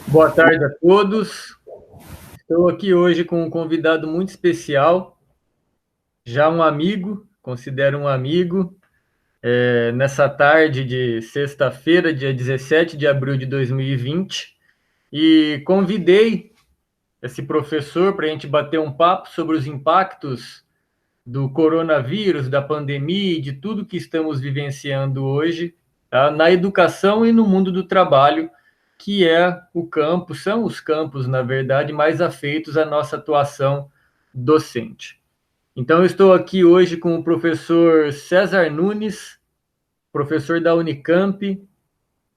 Boa tarde a todos. Estou aqui hoje com um convidado muito especial, já um amigo, considero um amigo, nessa tarde de sexta-feira, dia 17 de abril de 2020, e convidei esse professor para a gente bater um papo sobre os impactos do coronavírus, da pandemia e de tudo que estamos vivenciando hoje, tá? Na educação e no mundo do trabalho, que é o campo, são os campos, na verdade, mais afeitos à nossa atuação docente. Então, eu estou aqui hoje com o professor César Nunes, professor da Unicamp,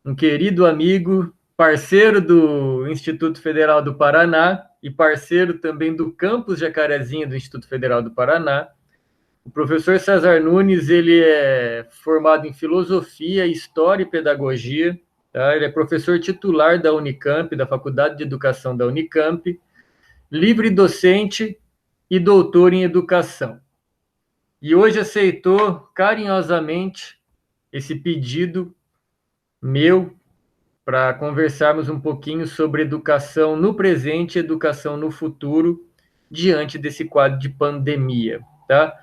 um querido amigo, parceiro do Instituto Federal do Paraná e parceiro também do campus Jacarezinho do Instituto Federal do Paraná. O professor César Nunes, ele é formado em Filosofia, História e Pedagogia, tá? Ele é professor titular da Unicamp, da Faculdade de Educação da Unicamp, livre docente e doutor em Educação. E hoje aceitou carinhosamente esse pedido meu para conversarmos um pouquinho sobre educação no presente e educação no futuro, diante desse quadro de pandemia, tá?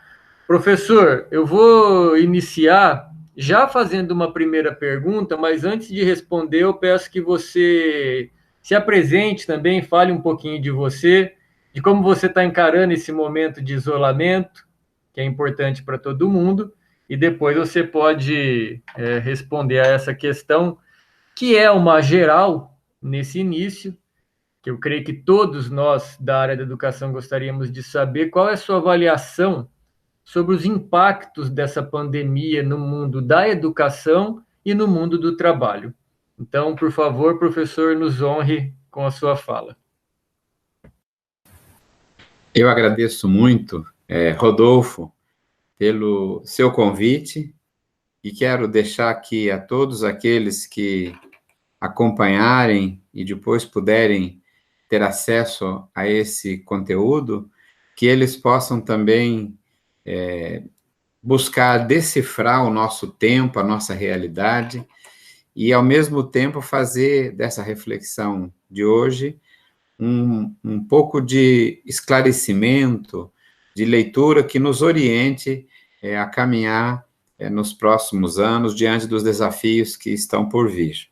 Professor, eu vou iniciar já fazendo uma primeira pergunta, mas antes de responder, eu peço que você se apresente também, fale um pouquinho de você, de como você está encarando esse momento de isolamento, que é importante para todo mundo, e depois você pode responder a essa questão, que é uma geral nesse início, que eu creio que todos nós da área da educação gostaríamos de saber qual é a sua avaliação sobre os impactos dessa pandemia no mundo da educação e no mundo do trabalho. Então, por favor, professor, nos honre com a sua fala. Eu agradeço muito, Rodolfo, pelo seu convite e quero deixar aqui a todos aqueles que acompanharem e depois puderem ter acesso a esse conteúdo, que eles possam também buscar decifrar o nosso tempo, a nossa realidade, e, ao mesmo tempo, fazer dessa reflexão de hoje um pouco de esclarecimento, de leitura que nos oriente a caminhar nos próximos anos diante dos desafios que estão por vir.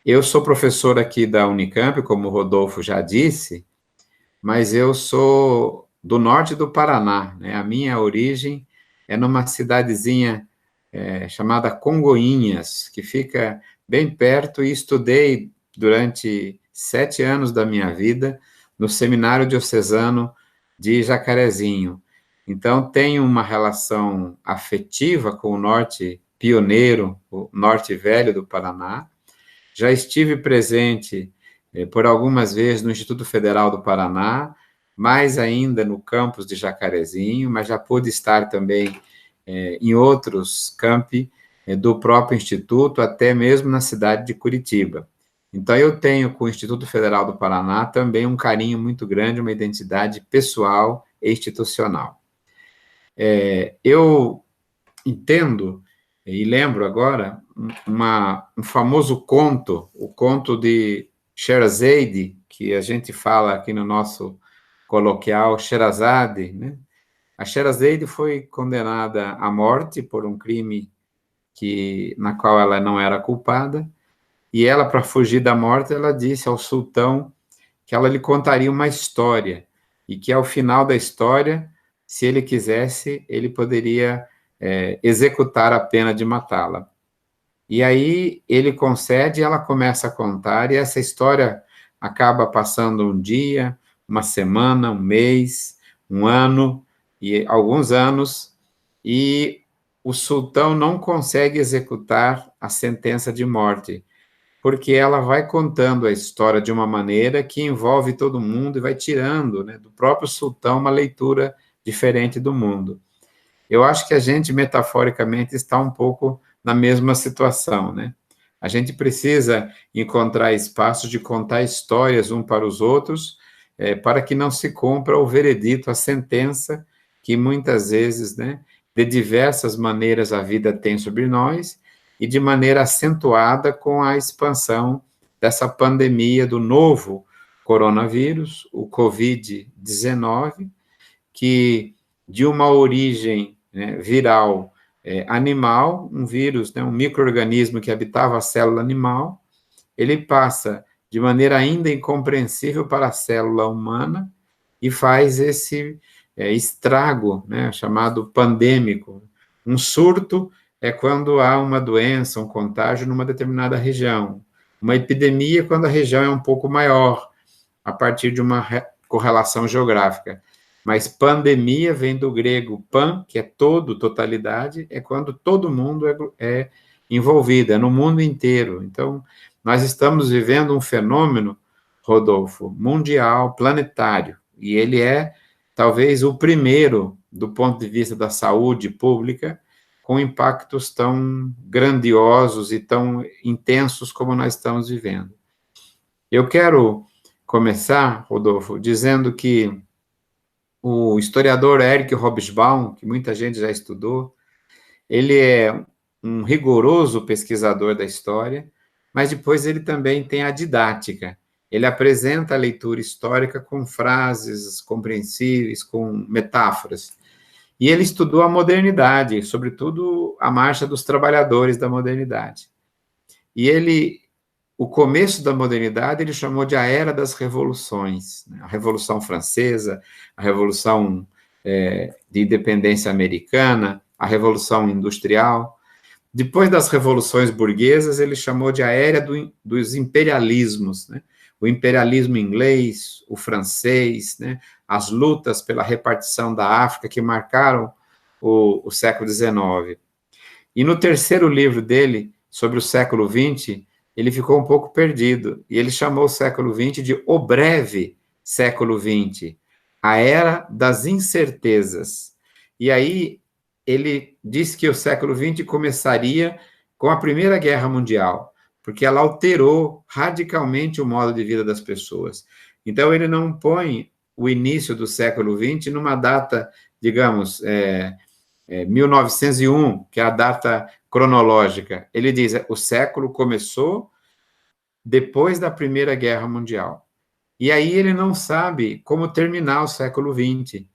Eu sou professor aqui da Unicamp, como o Rodolfo já disse, mas eu sou do norte do Paraná, né? A minha origem é numa cidadezinha chamada Congoinhas, que fica bem perto, e estudei durante 7 anos da minha vida no Seminário Diocesano de Jacarezinho. Então, tenho uma relação afetiva com o norte pioneiro, o norte velho do Paraná. Já estive presente por algumas vezes no Instituto Federal do Paraná, mais ainda no campus de Jacarezinho, mas já pude estar também em outros campi do próprio Instituto, até mesmo na cidade de Curitiba. Então, eu tenho com o Instituto Federal do Paraná também um carinho muito grande, uma identidade pessoal e institucional. Eu entendo e lembro agora um famoso conto, o conto de Sherazade, que a gente fala aqui no nosso coloquial Sherazade, né? A Sherazade foi condenada à morte por um crime na qual ela não era culpada, e ela, para fugir da morte, ela disse ao sultão que ela lhe contaria uma história, e que ao final da história, se ele quisesse, ele poderia executar a pena de matá-la. E aí ele concede, ela começa a contar, e essa história acaba passando um dia, uma semana, um mês, um ano, e alguns anos, e o sultão não consegue executar a sentença de morte, porque ela vai contando a história de uma maneira que envolve todo mundo e vai tirando, né, do próprio sultão uma leitura diferente do mundo. Eu acho que a gente, metaforicamente, está um pouco na mesma situação, né? A gente precisa encontrar espaços de contar histórias uns para os outros, para que não se cumpra o veredito, a sentença que muitas vezes, né, de diversas maneiras a vida tem sobre nós, e de maneira acentuada com a expansão dessa pandemia do novo coronavírus, o Covid-19, que de uma origem, né, viral, animal, um vírus, né, um micro-organismo que habitava a célula animal, ele passa de maneira ainda incompreensível para a célula humana e faz esse estrago, né, chamado pandêmico. Um surto é quando há uma doença, um contágio numa determinada região. Uma epidemia é quando a região é um pouco maior, a partir de uma correlação geográfica. Mas pandemia vem do grego pan, que é todo, totalidade, é quando todo mundo é envolvido, é no mundo inteiro. Então, nós estamos vivendo um fenômeno, Rodolfo, mundial, planetário, e ele é talvez o primeiro, do ponto de vista da saúde pública, com impactos tão grandiosos e tão intensos como nós estamos vivendo. Eu quero começar, Rodolfo, dizendo que o historiador Eric Hobsbawm, que muita gente já estudou, ele é um rigoroso pesquisador da história, mas depois ele também tem a didática. Ele apresenta a leitura histórica com frases compreensíveis, com metáforas. E ele estudou a modernidade, sobretudo a marcha dos trabalhadores da modernidade. E ele, o começo da modernidade, ele chamou de a Era das Revoluções. A Revolução Francesa, a Revolução de Independência Americana, a Revolução Industrial. Depois das revoluções burguesas, ele chamou de a Era dos imperialismos, né? O imperialismo inglês, o francês, né? As lutas pela repartição da África que marcaram o século XIX. E no terceiro livro dele, sobre o século XX, ele ficou um pouco perdido, e ele chamou o século XX de o breve século XX, a Era das Incertezas. E aí ele disse que o século XX começaria com a Primeira Guerra Mundial, porque ela alterou radicalmente o modo de vida das pessoas. Então, ele não põe o início do século XX numa data, digamos, 1901, que é a data cronológica. Ele diz que o século começou depois da Primeira Guerra Mundial. E aí ele não sabe como terminar o século XX.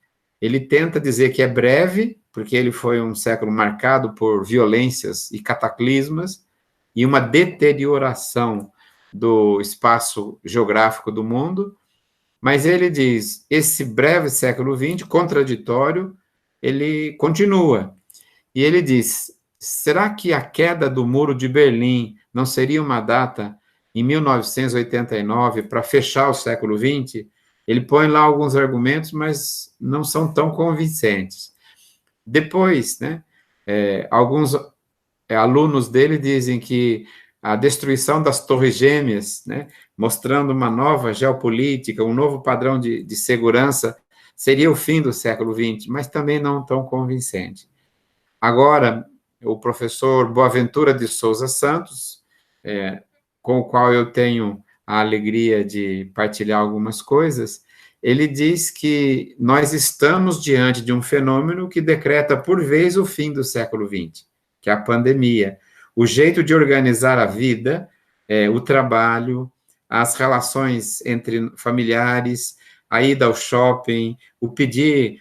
Ele tenta dizer que é breve, porque ele foi um século marcado por violências e cataclismas e uma deterioração do espaço geográfico do mundo, mas ele diz, esse breve século XX, contraditório, ele continua. E ele diz, será que a queda do Muro de Berlim não seria uma data em 1989 para fechar o século XX? Ele põe lá alguns argumentos, mas não são tão convincentes. Depois, né, alguns alunos dele dizem que a destruição das Torres Gêmeas, né, mostrando uma nova geopolítica, um novo padrão de segurança, seria o fim do século XX, mas também não tão convincente. Agora, o professor Boaventura de Souza Santos, com o qual eu tenho a alegria de partilhar algumas coisas, ele diz que nós estamos diante de um fenômeno que decreta por vez o fim do século XX, que é a pandemia. O jeito de organizar a vida, o trabalho, as relações entre familiares, a ida ao shopping, o pedir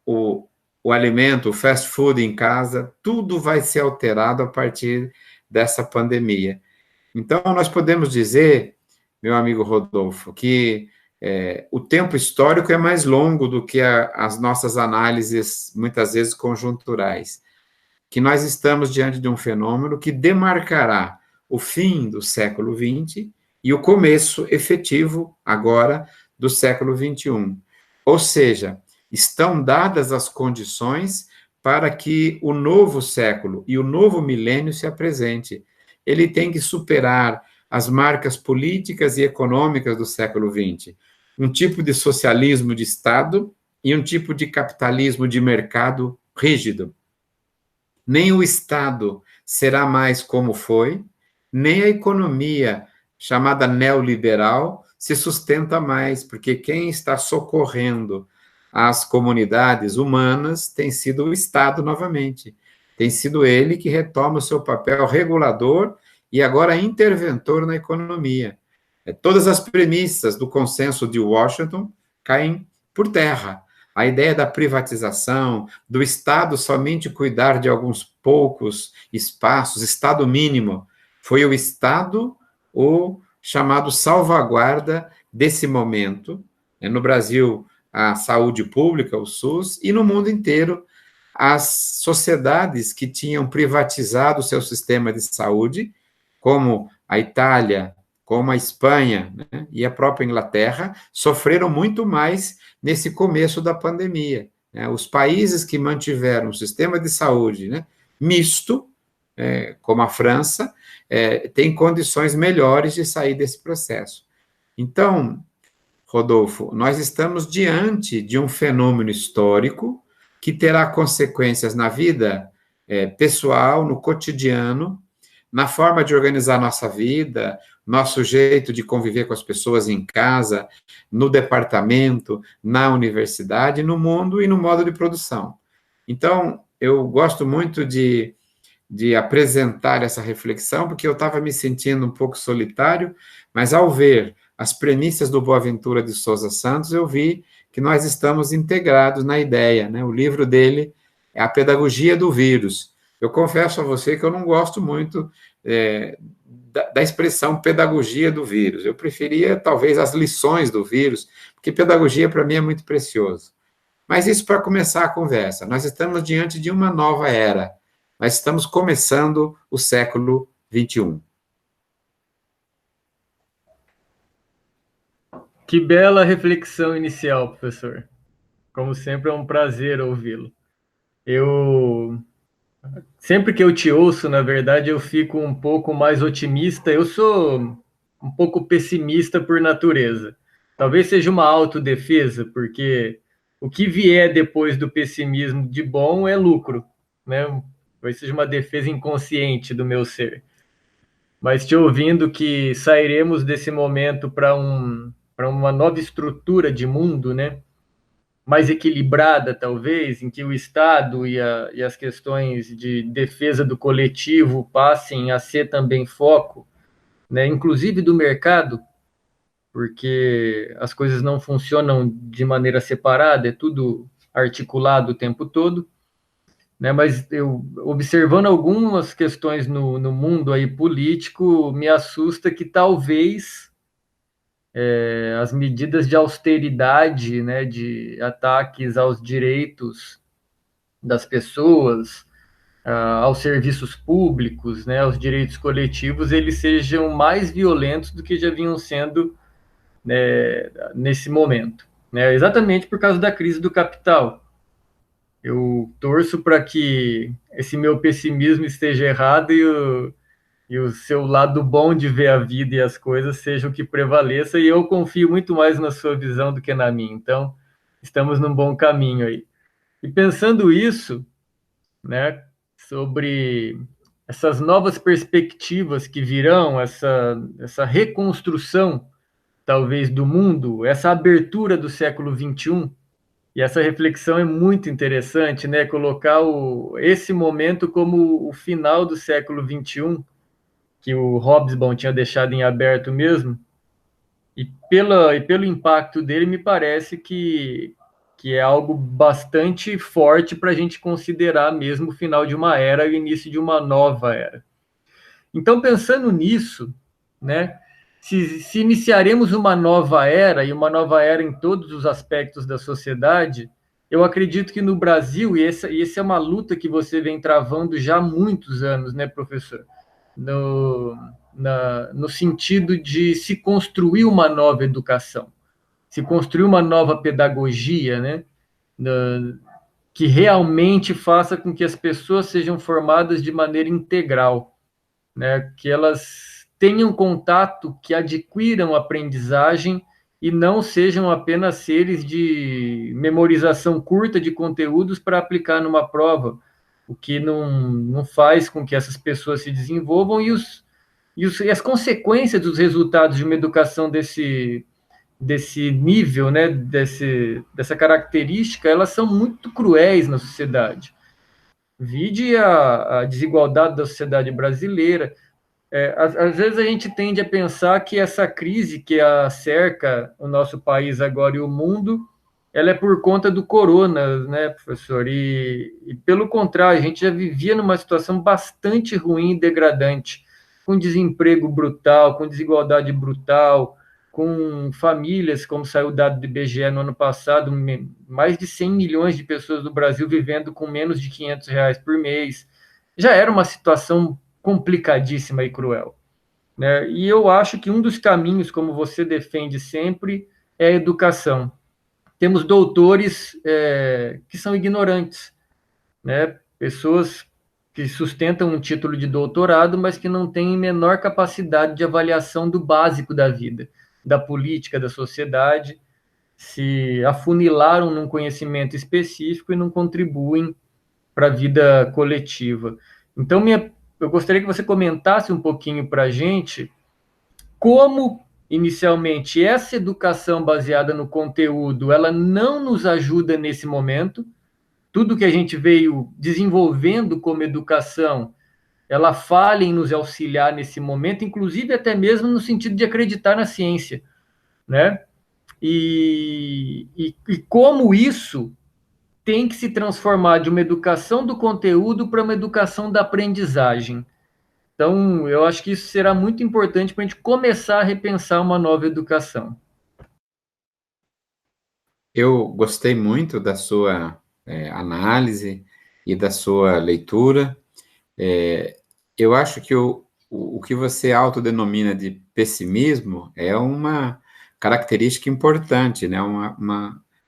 o alimento, o fast food em casa, tudo vai ser alterado a partir dessa pandemia. Então, nós podemos dizer, meu amigo Rodolfo, que o tempo histórico é mais longo do que as nossas análises, muitas vezes conjunturais, que nós estamos diante de um fenômeno que demarcará o fim do século XX e o começo efetivo, agora, do século XXI. Ou seja, estão dadas as condições para que o novo século e o novo milênio se apresente. Ele tem que superar as marcas políticas e econômicas do século XX. Um tipo de socialismo de Estado e um tipo de capitalismo de mercado rígido. Nem o Estado será mais como foi, nem a economia, chamada neoliberal, se sustenta mais, porque quem está socorrendo as comunidades humanas tem sido o Estado novamente. Tem sido ele que retoma o seu papel regulador e agora interventor na economia. Todas as premissas do consenso de Washington caem por terra. A ideia da privatização, do Estado somente cuidar de alguns poucos espaços, Estado mínimo, foi o Estado o chamado salvaguarda desse momento. No Brasil, a saúde pública, o SUS, e no mundo inteiro, as sociedades que tinham privatizado o seu sistema de saúde, como a Itália, como a Espanha, né, e a própria Inglaterra, sofreram muito mais nesse começo da pandemia. Né? Os países que mantiveram o sistema de saúde, né, misto, como a França, têm condições melhores de sair desse processo. Então, Rodolfo, nós estamos diante de um fenômeno histórico que terá consequências na vida pessoal, no cotidiano, na forma de organizar nossa vida, nosso jeito de conviver com as pessoas em casa, no departamento, na universidade, no mundo e no modo de produção. Então, eu gosto muito de apresentar essa reflexão, porque eu estava me sentindo um pouco solitário, mas ao ver as premissas do Boaventura de Souza Santos, eu vi que nós estamos integrados na ideia, né? O livro dele é A Pedagogia do Vírus. Eu confesso a você que eu não gosto muito da expressão pedagogia do vírus. Eu preferia, talvez, as lições do vírus, porque pedagogia, para mim, é muito precioso. Mas isso para começar a conversa. Nós estamos diante de uma nova era. Nós estamos começando o século XXI. Que bela reflexão inicial, professor. Como sempre, é um prazer ouvi-lo. Sempre que eu te ouço, na verdade, eu fico um pouco mais otimista. Eu sou um pouco pessimista por natureza. Talvez seja uma autodefesa, porque o que vier depois do pessimismo de bom é lucro, né? Talvez seja uma defesa inconsciente do meu ser. Mas te ouvindo que sairemos desse momento para uma nova estrutura de mundo, né? Mais equilibrada, talvez, em que o Estado e as questões de defesa do coletivo passem a ser também foco, né? Inclusive do mercado, porque as coisas não funcionam de maneira separada, é tudo articulado o tempo todo. Né, mas eu, observando algumas questões no mundo aí político, me assusta que talvez as medidas de austeridade, né, de ataques aos direitos das pessoas, aos serviços públicos, né, aos direitos coletivos, eles sejam mais violentos do que já vinham sendo, né, nesse momento. Né, exatamente por causa da crise do capital. Eu torço para que esse meu pessimismo esteja errado e o seu lado bom de ver a vida e as coisas seja o que prevaleça, e eu confio muito mais na sua visão do que na minha. Então, estamos num bom caminho aí. E pensando isso, né, sobre essas novas perspectivas que virão, essa reconstrução, talvez, do mundo, essa abertura do século XXI, e essa reflexão é muito interessante, né? Colocar esse momento como o final do século XXI, que o Hobsbawm tinha deixado em aberto mesmo, e pelo impacto dele, me parece que é algo bastante forte para a gente considerar mesmo o final de uma era e o início de uma nova era. Então, pensando nisso, né? Se iniciaremos uma nova era, e uma nova era em todos os aspectos da sociedade, eu acredito que no Brasil, e essa é uma luta que você vem travando já há muitos anos, né, professor? No sentido de se construir uma nova educação, se construir uma nova pedagogia, né? Que realmente faça com que as pessoas sejam formadas de maneira integral, né? Que elas tenham contato, que adquiram aprendizagem e não sejam apenas seres de memorização curta de conteúdos para aplicar numa prova, o que não faz com que essas pessoas se desenvolvam e as consequências dos resultados de uma educação desse nível, né, dessa característica, elas são muito cruéis na sociedade. Vide a desigualdade da sociedade brasileira. Às vezes a gente tende a pensar que essa crise que cerca o nosso país agora e o mundo, ela é por conta do corona, né, professor? E pelo contrário, a gente já vivia numa situação bastante ruim e degradante, com desemprego brutal, com desigualdade brutal, com famílias, como saiu o dado do IBGE no ano passado, mais de 100 milhões de pessoas do Brasil vivendo com menos de R$ 500 por mês. Já era uma situação complicadíssima e cruel, né? E eu acho que um dos caminhos, como você defende sempre, é a educação. Temos doutores que são ignorantes, né? Pessoas que sustentam um título de doutorado, mas que não têm menor capacidade de avaliação do básico da vida, da política, da sociedade, se afunilaram num conhecimento específico e não contribuem para a vida coletiva. Então, eu gostaria que você comentasse um pouquinho para a gente como, inicialmente, essa educação baseada no conteúdo, ela não nos ajuda nesse momento. Tudo que a gente veio desenvolvendo como educação, ela falha em nos auxiliar nesse momento, inclusive até mesmo no sentido de acreditar na ciência, né? E como isso tem que se transformar de uma educação do conteúdo para uma educação da aprendizagem. Então, eu acho que isso será muito importante para a gente começar a repensar uma nova educação. Eu gostei muito da sua análise e da sua leitura. Eu acho que o que você autodenomina de pessimismo é uma característica importante, né?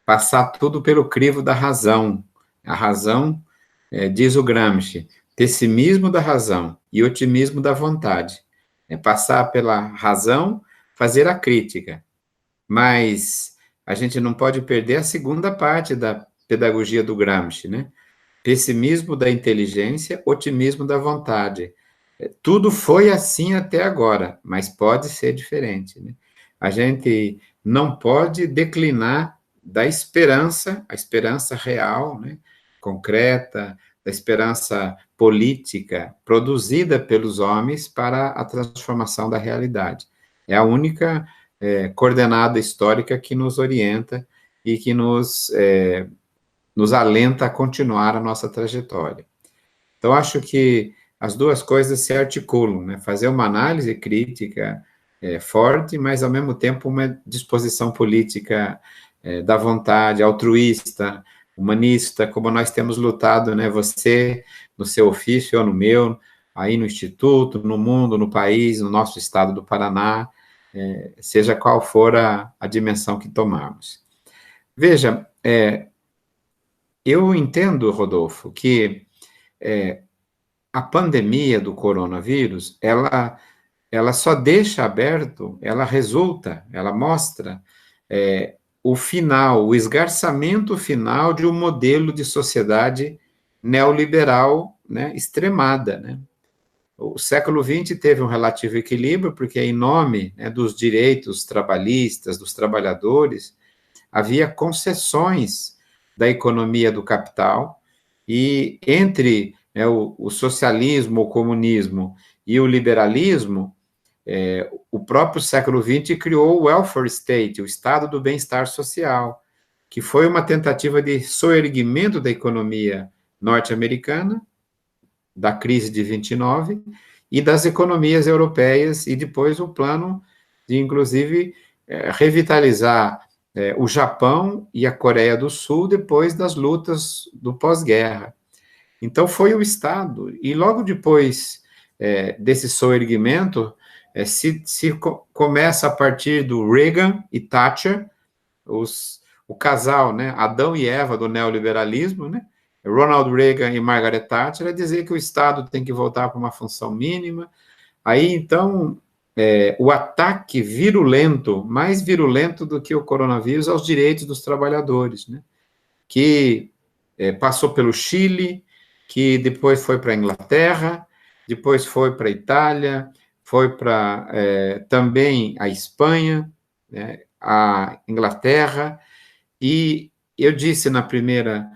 Passar tudo pelo crivo da razão. A razão, diz o Gramsci, pessimismo da razão e otimismo da vontade. É passar pela razão, fazer a crítica. Mas a gente não pode perder a segunda parte da pedagogia do Gramsci, né? Pessimismo da inteligência, otimismo da vontade. Tudo foi assim até agora, mas pode ser diferente, né? A gente não pode declinar da esperança, a esperança real, né? Concreta, da esperança política produzida pelos homens para a transformação da realidade. É a única coordenada histórica que nos orienta e que nos alenta a continuar a nossa trajetória. Então, acho que as duas coisas se articulam, né? Fazer uma análise crítica forte, mas, ao mesmo tempo, uma disposição política da vontade, altruísta, humanista, como nós temos lutado, né? Você, no seu ofício, eu no meu, aí no Instituto, no mundo, no país, no nosso estado do Paraná, seja qual for a dimensão que tomarmos. Veja, eu entendo, Rodolfo, que a pandemia do coronavírus, ela só deixa aberto, ela mostra o final, o esgarçamento final de um modelo de sociedade neoliberal, né, extremada, né? O século XX teve um relativo equilíbrio, porque em nome, né, dos direitos trabalhistas, dos trabalhadores, havia concessões da economia do capital, e entre o socialismo, o comunismo e o liberalismo, o próprio século XX criou o welfare state, o estado do bem-estar social, que foi uma tentativa de soerguimento da economia norte-americana, da crise de 29, e das economias europeias, e depois o plano de, inclusive, revitalizar o Japão e a Coreia do Sul depois das lutas do pós-guerra. Então, foi o Estado. E logo depois desse soerguimento, começa a partir do Reagan e Thatcher, o casal, né, Adão e Eva do neoliberalismo, né, Ronald Reagan e Margaret Thatcher, a dizer que o Estado tem que voltar para uma função mínima. Aí, então, o ataque virulento, mais virulento do que o coronavírus, aos direitos dos trabalhadores, né, que passou pelo Chile, que depois foi para a Inglaterra, depois foi para a Itália, foi para também a Espanha, né, a Inglaterra, e eu disse na primeira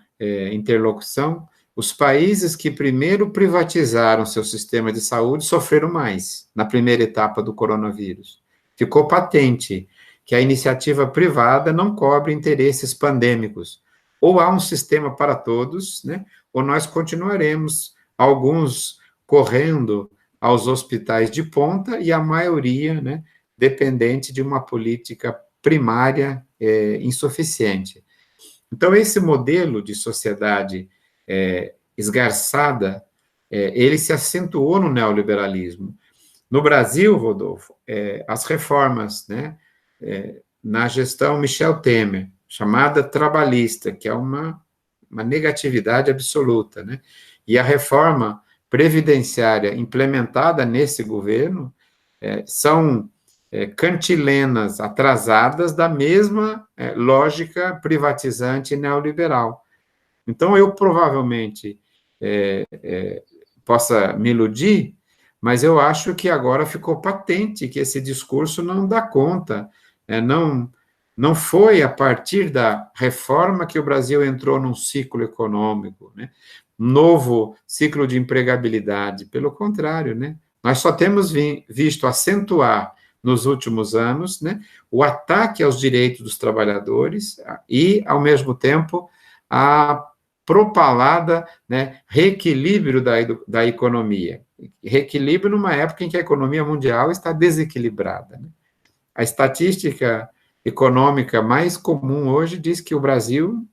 interlocução os países que primeiro privatizaram seu sistema de saúde sofreram mais na primeira etapa do coronavírus. Ficou patente que a iniciativa privada não cobre interesses pandêmicos. Ou há um sistema para todos, né? Ou nós continuaremos, alguns correndo aos hospitais de ponta e a maioria, né, dependente de uma política primária insuficiente. Então, esse modelo de sociedade esgarçada, ele se acentuou no neoliberalismo. No Brasil, Rodolfo, as reformas, né, na gestão Michel Temer, chamada trabalhista, que é uma negatividade absoluta, né, e a reforma previdenciária implementada nesse governo são cantilenas atrasadas da mesma lógica privatizante neoliberal. Então, eu provavelmente possa me iludir, mas eu acho que agora ficou patente que esse discurso não dá conta, não foi a partir da reforma que o Brasil entrou num ciclo econômico, né? Novo ciclo de empregabilidade, pelo contrário, né? Nós só temos visto acentuar nos últimos anos, né, o ataque aos direitos dos trabalhadores e, ao mesmo tempo, a propalada, né, reequilíbrio da economia. Reequilíbrio numa época em que a economia mundial está desequilibrada, né? A estatística econômica mais comum hoje diz que o Brasil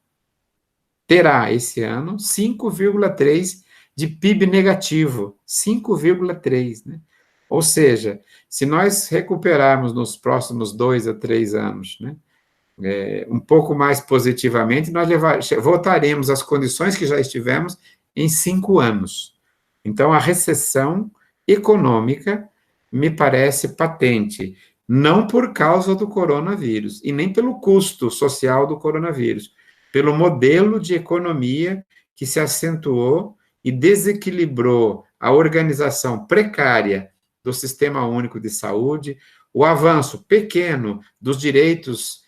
terá, esse ano, 5,3% de PIB negativo. 5,3%, né? Ou seja, se nós recuperarmos nos próximos 2 a 3 anos, né, um pouco mais positivamente, nós voltaremos às condições que já estivemos em 5 anos. Então, a recessão econômica me parece patente, não por causa do coronavírus, e nem pelo custo social do coronavírus, pelo modelo de economia que se acentuou e desequilibrou a organização precária do Sistema Único de Saúde, o avanço pequeno dos direitos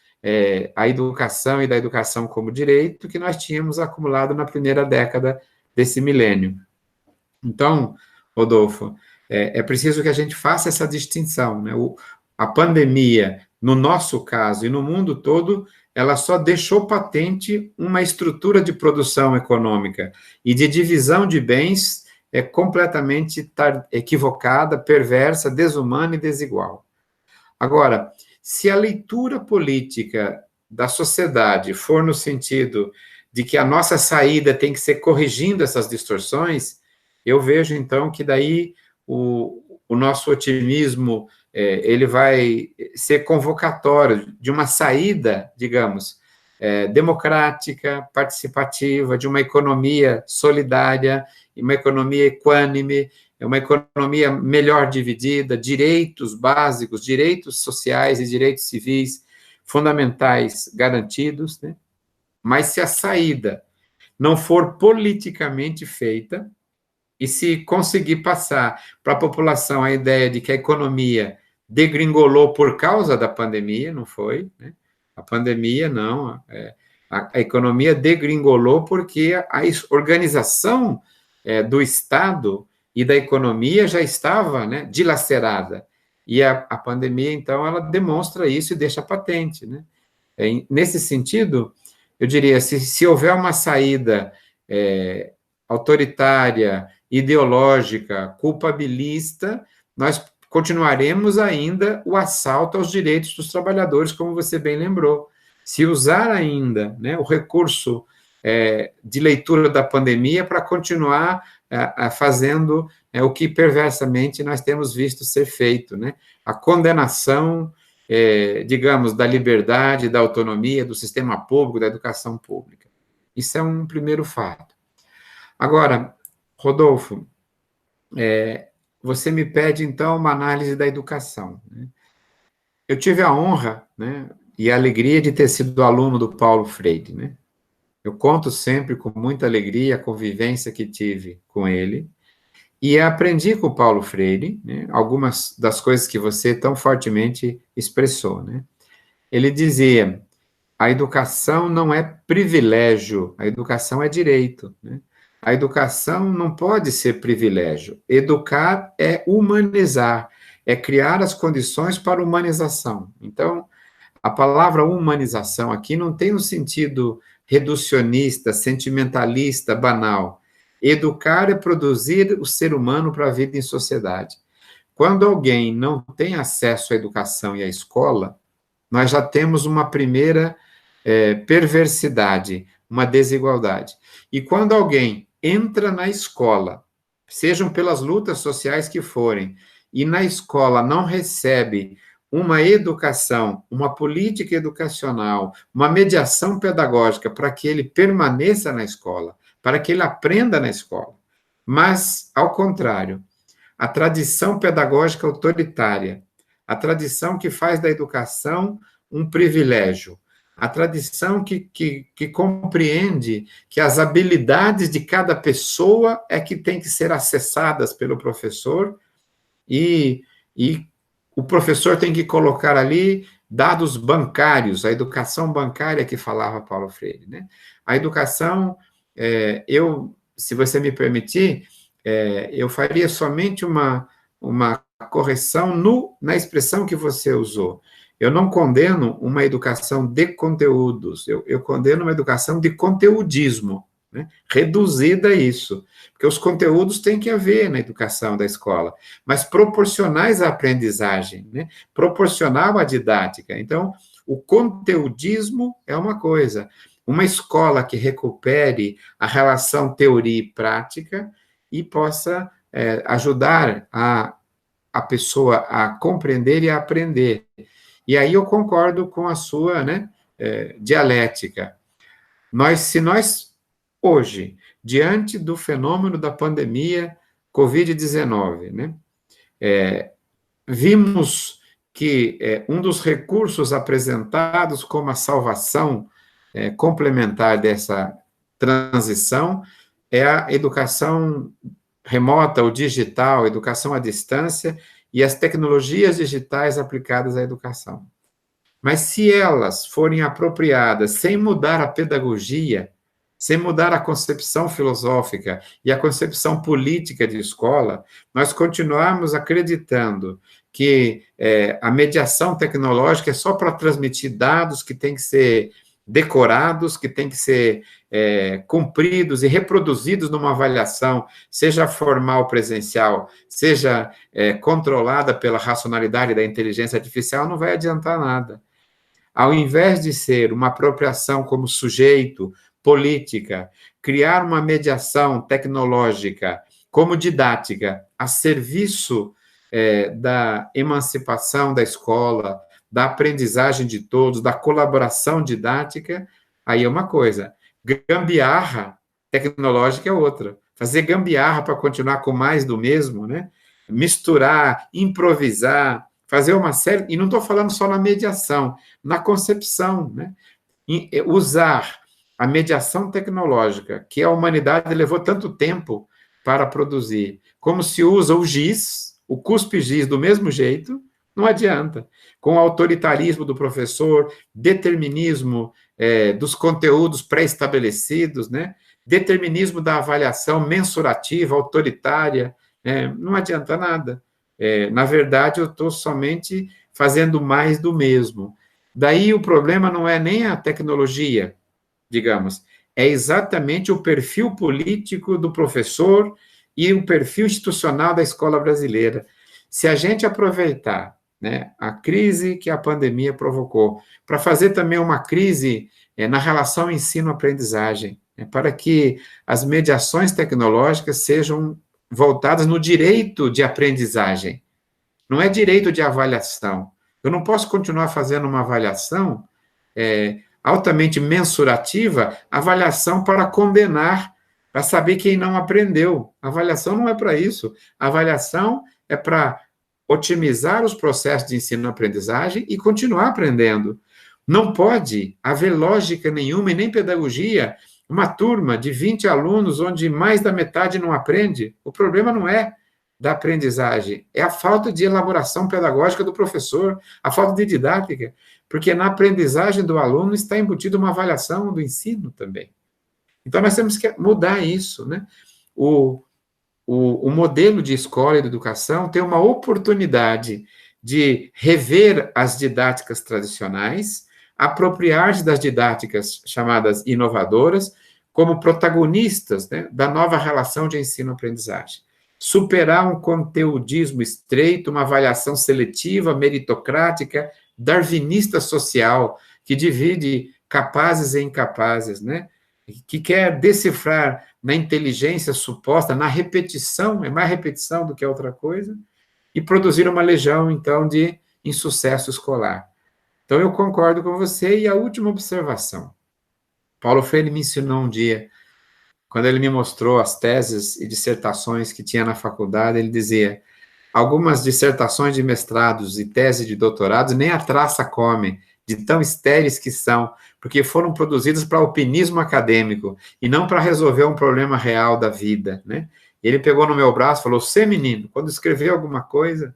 à educação e da educação como direito que nós tínhamos acumulado na primeira década desse milênio. Então, Rodolfo, é preciso que a gente faça essa distinção, né? A pandemia, no nosso caso e no mundo todo, ela só deixou patente uma estrutura de produção econômica e de divisão de bens completamente equivocada, perversa, desumana e desigual. Agora, se a leitura política da sociedade for no sentido de que a nossa saída tem que ser corrigindo essas distorções, eu vejo, então, que daí o nosso otimismo ele vai ser convocatório de uma saída, digamos, democrática, participativa, de uma economia solidária, uma economia equânime, uma economia melhor dividida, direitos básicos, direitos sociais e direitos civis fundamentais garantidos, né? Mas se a saída não for politicamente feita, e se conseguir passar para a população a ideia de que a economia degringolou por causa da pandemia, não foi, né? A pandemia, não, a economia degringolou porque a organização do Estado e da economia já estava, né, dilacerada. E a pandemia, então, ela demonstra isso e deixa patente, né? Nesse sentido, eu diria, se houver uma saída autoritária, ideológica, culpabilista, nós continuaremos ainda o assalto aos direitos dos trabalhadores, como você bem lembrou. Se usar ainda, né, o recurso de leitura da pandemia para continuar fazendo o que perversamente nós temos visto ser feito, né? A condenação, digamos, da liberdade, da autonomia, do sistema público, da educação pública. Isso é um primeiro fato. Agora, Rodolfo, você me pede, então, uma análise da educação, né? Eu tive a honra, né, e a alegria de ter sido aluno do Paulo Freire, né? Eu conto sempre com muita alegria a convivência que tive com ele, e aprendi com o Paulo Freire, né, algumas das coisas que você tão fortemente expressou, né? Ele dizia, a educação não é privilégio, a educação é direito, né? A educação não pode ser privilégio. Educar é humanizar, é criar as condições para humanização. Então, a palavra humanização aqui não tem um sentido reducionista, sentimentalista, banal. Educar é produzir o ser humano para a vida em sociedade. Quando alguém não tem acesso à educação e à escola, nós já temos uma primeira perversidade, uma desigualdade. E quando alguém entra na escola, sejam pelas lutas sociais que forem, e na escola não recebe uma educação, uma política educacional, uma mediação pedagógica para que ele permaneça na escola, para que ele aprenda na escola. Mas, ao contrário, a tradição pedagógica autoritária, a tradição que faz da educação um privilégio, a tradição que compreende que as habilidades de cada pessoa é que tem que ser acessadas pelo professor e o professor tem que colocar ali dados bancários, a educação bancária que falava Paulo Freire, né? A educação, se você me permitir, eu faria somente uma correção na expressão que você usou. Eu não condeno uma educação de conteúdos, eu condeno uma educação de conteudismo, né? Reduzida a isso, porque os conteúdos têm que haver na educação da escola, mas proporcionais à aprendizagem, né? Proporcional à didática. Então, o conteudismo é uma coisa, uma escola que recupere a relação teoria e prática e possa ajudar a pessoa a compreender e a aprender. E aí eu concordo com a sua, né, dialética. Se nós, hoje, diante do fenômeno da pandemia Covid-19, né, vimos que um dos recursos apresentados como a salvação complementar dessa transição é a educação remota, ou digital, educação à distância, e as tecnologias digitais aplicadas à educação. Mas se elas forem apropriadas sem mudar a pedagogia, sem mudar a concepção filosófica e a concepção política de escola, nós continuarmos acreditando que a mediação tecnológica é só para transmitir dados que têm que ser decorados, que têm que ser cumpridos e reproduzidos numa avaliação, seja formal, presencial, seja controlada pela racionalidade da inteligência artificial, não vai adiantar nada. Ao invés de ser uma apropriação como sujeito, política, criar uma mediação tecnológica como didática a serviço da emancipação da escola, da aprendizagem de todos, da colaboração didática, aí é uma coisa. Gambiarra tecnológica é outra. Fazer gambiarra para continuar com mais do mesmo, né? Misturar, improvisar, fazer uma série... E não estou falando só na mediação, na concepção, né? Usar a mediação tecnológica, que a humanidade levou tanto tempo para produzir, como se usa o giz, o cuspe-giz do mesmo jeito, não adianta. Com o autoritarismo do professor, determinismo dos conteúdos pré-estabelecidos, né? Determinismo da avaliação mensurativa, autoritária, não adianta nada. Na verdade, eu estou somente fazendo mais do mesmo. Daí o problema não é nem a tecnologia, digamos, é exatamente o perfil político do professor e o perfil institucional da escola brasileira. Se a gente aproveitar, né, a crise que a pandemia provocou, para fazer também uma crise na relação ensino-aprendizagem, para que as mediações tecnológicas sejam voltadas no direito de aprendizagem, não é direito de avaliação. Eu não posso continuar fazendo uma avaliação altamente mensurativa, avaliação para condenar, para saber quem não aprendeu. A avaliação não é para isso. A avaliação é para otimizar os processos de ensino-aprendizagem e continuar aprendendo. Não pode haver lógica nenhuma e nem pedagogia, uma turma de 20 alunos onde mais da metade não aprende. O problema não é da aprendizagem, é a falta de elaboração pedagógica do professor, a falta de didática, porque na aprendizagem do aluno está embutida uma avaliação do ensino também. Então, nós temos que mudar isso, né? O modelo de escola e de educação tem uma oportunidade de rever as didáticas tradicionais, apropriar-se das didáticas chamadas inovadoras, como protagonistas, né, da nova relação de ensino-aprendizagem. Superar um conteudismo estreito, uma avaliação seletiva, meritocrática, darwinista social, que divide capazes e incapazes, né? Que quer decifrar na inteligência suposta, na repetição, é mais repetição do que outra coisa, e produzir uma legião, então, de insucesso escolar. Então, eu concordo com você. E a última observação. Paulo Freire me ensinou um dia, quando ele me mostrou as teses e dissertações que tinha na faculdade, ele dizia: algumas dissertações de mestrados e tese de doutorados nem a traça comem, de tão estéreis que são, porque foram produzidas para alpinismo acadêmico e não para resolver um problema real da vida, né? E ele pegou no meu braço e falou: "Você, menino, quando escrever alguma coisa,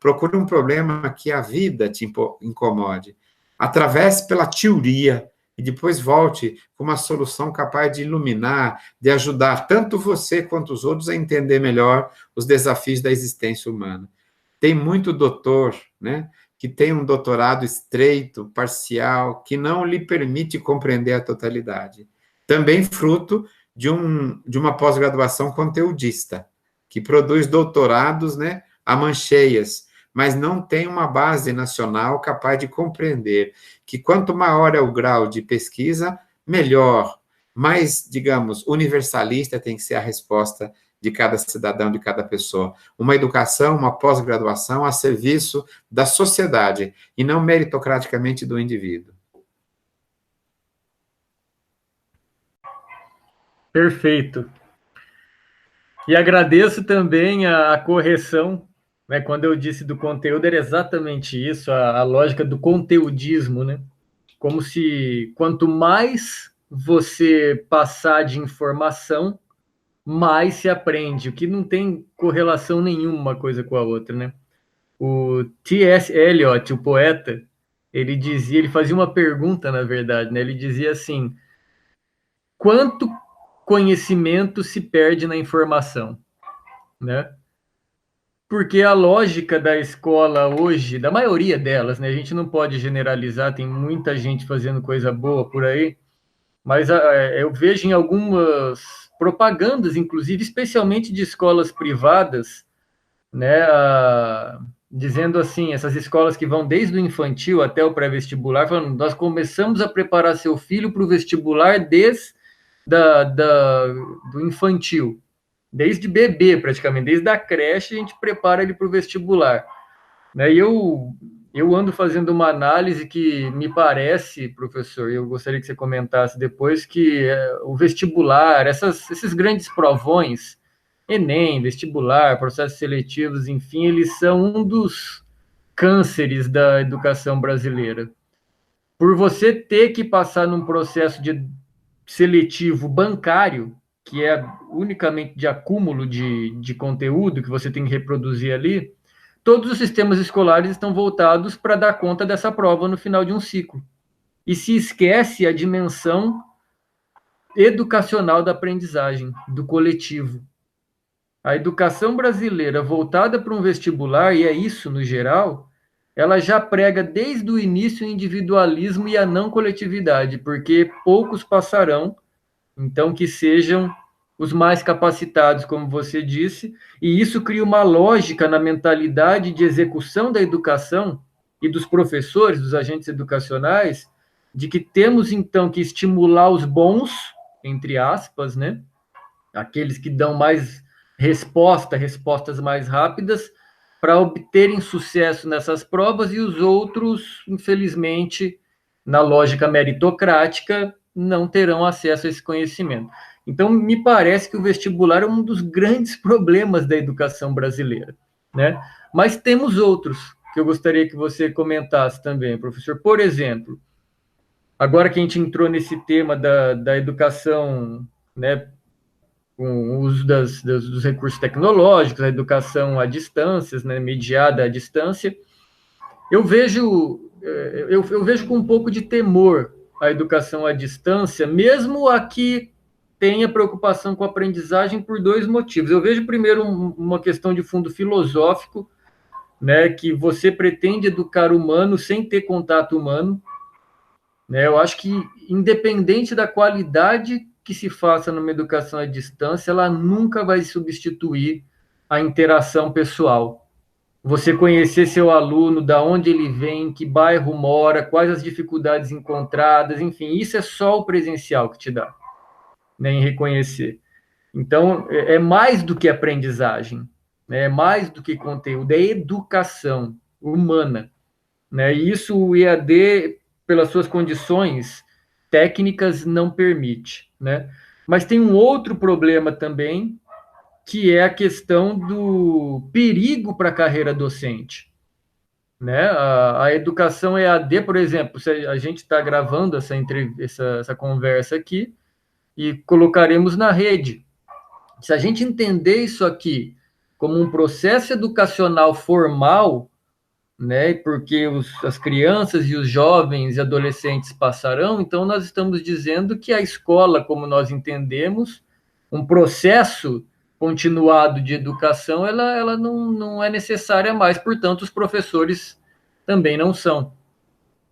procure um problema que a vida te incomode. Atravesse pela teoria e depois volte com uma solução capaz de iluminar, de ajudar tanto você quanto os outros a entender melhor os desafios da existência humana." Tem muito doutor, né, que tem um doutorado estreito, parcial, que não lhe permite compreender a totalidade. Também fruto de uma pós-graduação conteudista, que produz doutorados, né, a mancheias, mas não tem uma base nacional capaz de compreender que quanto maior é o grau de pesquisa, melhor, mais, digamos, universalista tem que ser a resposta de cada cidadão, de cada pessoa. Uma educação, uma pós-graduação a serviço da sociedade e não meritocraticamente do indivíduo. Perfeito. E agradeço também a correção, né? Quando eu disse do conteúdo, era exatamente isso, a lógica do conteudismo, né? Como se quanto mais você passar de informação, mais se aprende, o que não tem correlação nenhuma uma coisa com a outra, né? O T.S. Eliot, o poeta, ele dizia, ele fazia uma pergunta, na verdade, né? Ele dizia assim: quanto conhecimento se perde na informação, né? Porque a lógica da escola hoje, da maioria delas, né? A gente não pode generalizar, tem muita gente fazendo coisa boa por aí, mas eu vejo em algumas propagandas, inclusive, especialmente de escolas privadas, né? Dizendo assim, essas escolas que vão desde o infantil até o pré-vestibular, falando, nós começamos a preparar seu filho para o vestibular desde do infantil. Desde bebê, praticamente, desde a creche, a gente prepara ele para o vestibular. Né? E eu ando fazendo uma análise que me parece, professor, e eu gostaria que você comentasse depois, que o vestibular, esses grandes provões, Enem, vestibular, processos seletivos, enfim, eles são um dos cânceres da educação brasileira. Por você ter que passar num processo de seletivo bancário, que é unicamente de acúmulo de conteúdo que você tem que reproduzir ali, todos os sistemas escolares estão voltados para dar conta dessa prova no final de um ciclo. E se esquece a dimensão educacional da aprendizagem, do coletivo. A educação brasileira voltada para um vestibular, e é isso no geral, ela já prega desde o início o individualismo e a não coletividade, porque poucos passarão, então que sejam os mais capacitados, como você disse, e isso cria uma lógica na mentalidade de execução da educação e dos professores, dos agentes educacionais, de que temos então que estimular os bons, entre aspas, né? Aqueles que dão mais respostas mais rápidas, para obterem sucesso nessas provas, e os outros, infelizmente, na lógica meritocrática, não terão acesso a esse conhecimento. Então, me parece que o vestibular é um dos grandes problemas da educação brasileira, né? Mas temos outros que eu gostaria que você comentasse também, professor. Por exemplo, agora que a gente entrou nesse tema da educação, né, com o uso dos recursos tecnológicos, a educação à distância, né, mediada à distância, eu vejo com um pouco de temor a educação à distância, mesmo aqui tenha preocupação com a aprendizagem por dois motivos. Eu vejo, primeiro, uma questão de fundo filosófico, né, que você pretende educar humano sem ter contato humano, né? Eu acho que, independente da qualidade que se faça numa educação à distância, ela nunca vai substituir a interação pessoal. Você conhecer seu aluno, da onde ele vem, que bairro mora, quais as dificuldades encontradas, enfim, isso é só o presencial que te dá, né, em reconhecer. Então, é mais do que aprendizagem, né, é mais do que conteúdo, é educação humana, né? E isso o EAD, pelas suas condições técnicas, não permite, né? Mas tem um outro problema também, que é a questão do perigo para a carreira docente, né? A educação EAD, por exemplo, se a gente está gravando essa conversa aqui e colocaremos na rede. Se a gente entender isso aqui como um processo educacional formal, né? Porque as crianças e os jovens e adolescentes passarão, então nós estamos dizendo que a escola, como nós entendemos, um processo continuado de educação, ela não é necessária mais, portanto, os professores também não são.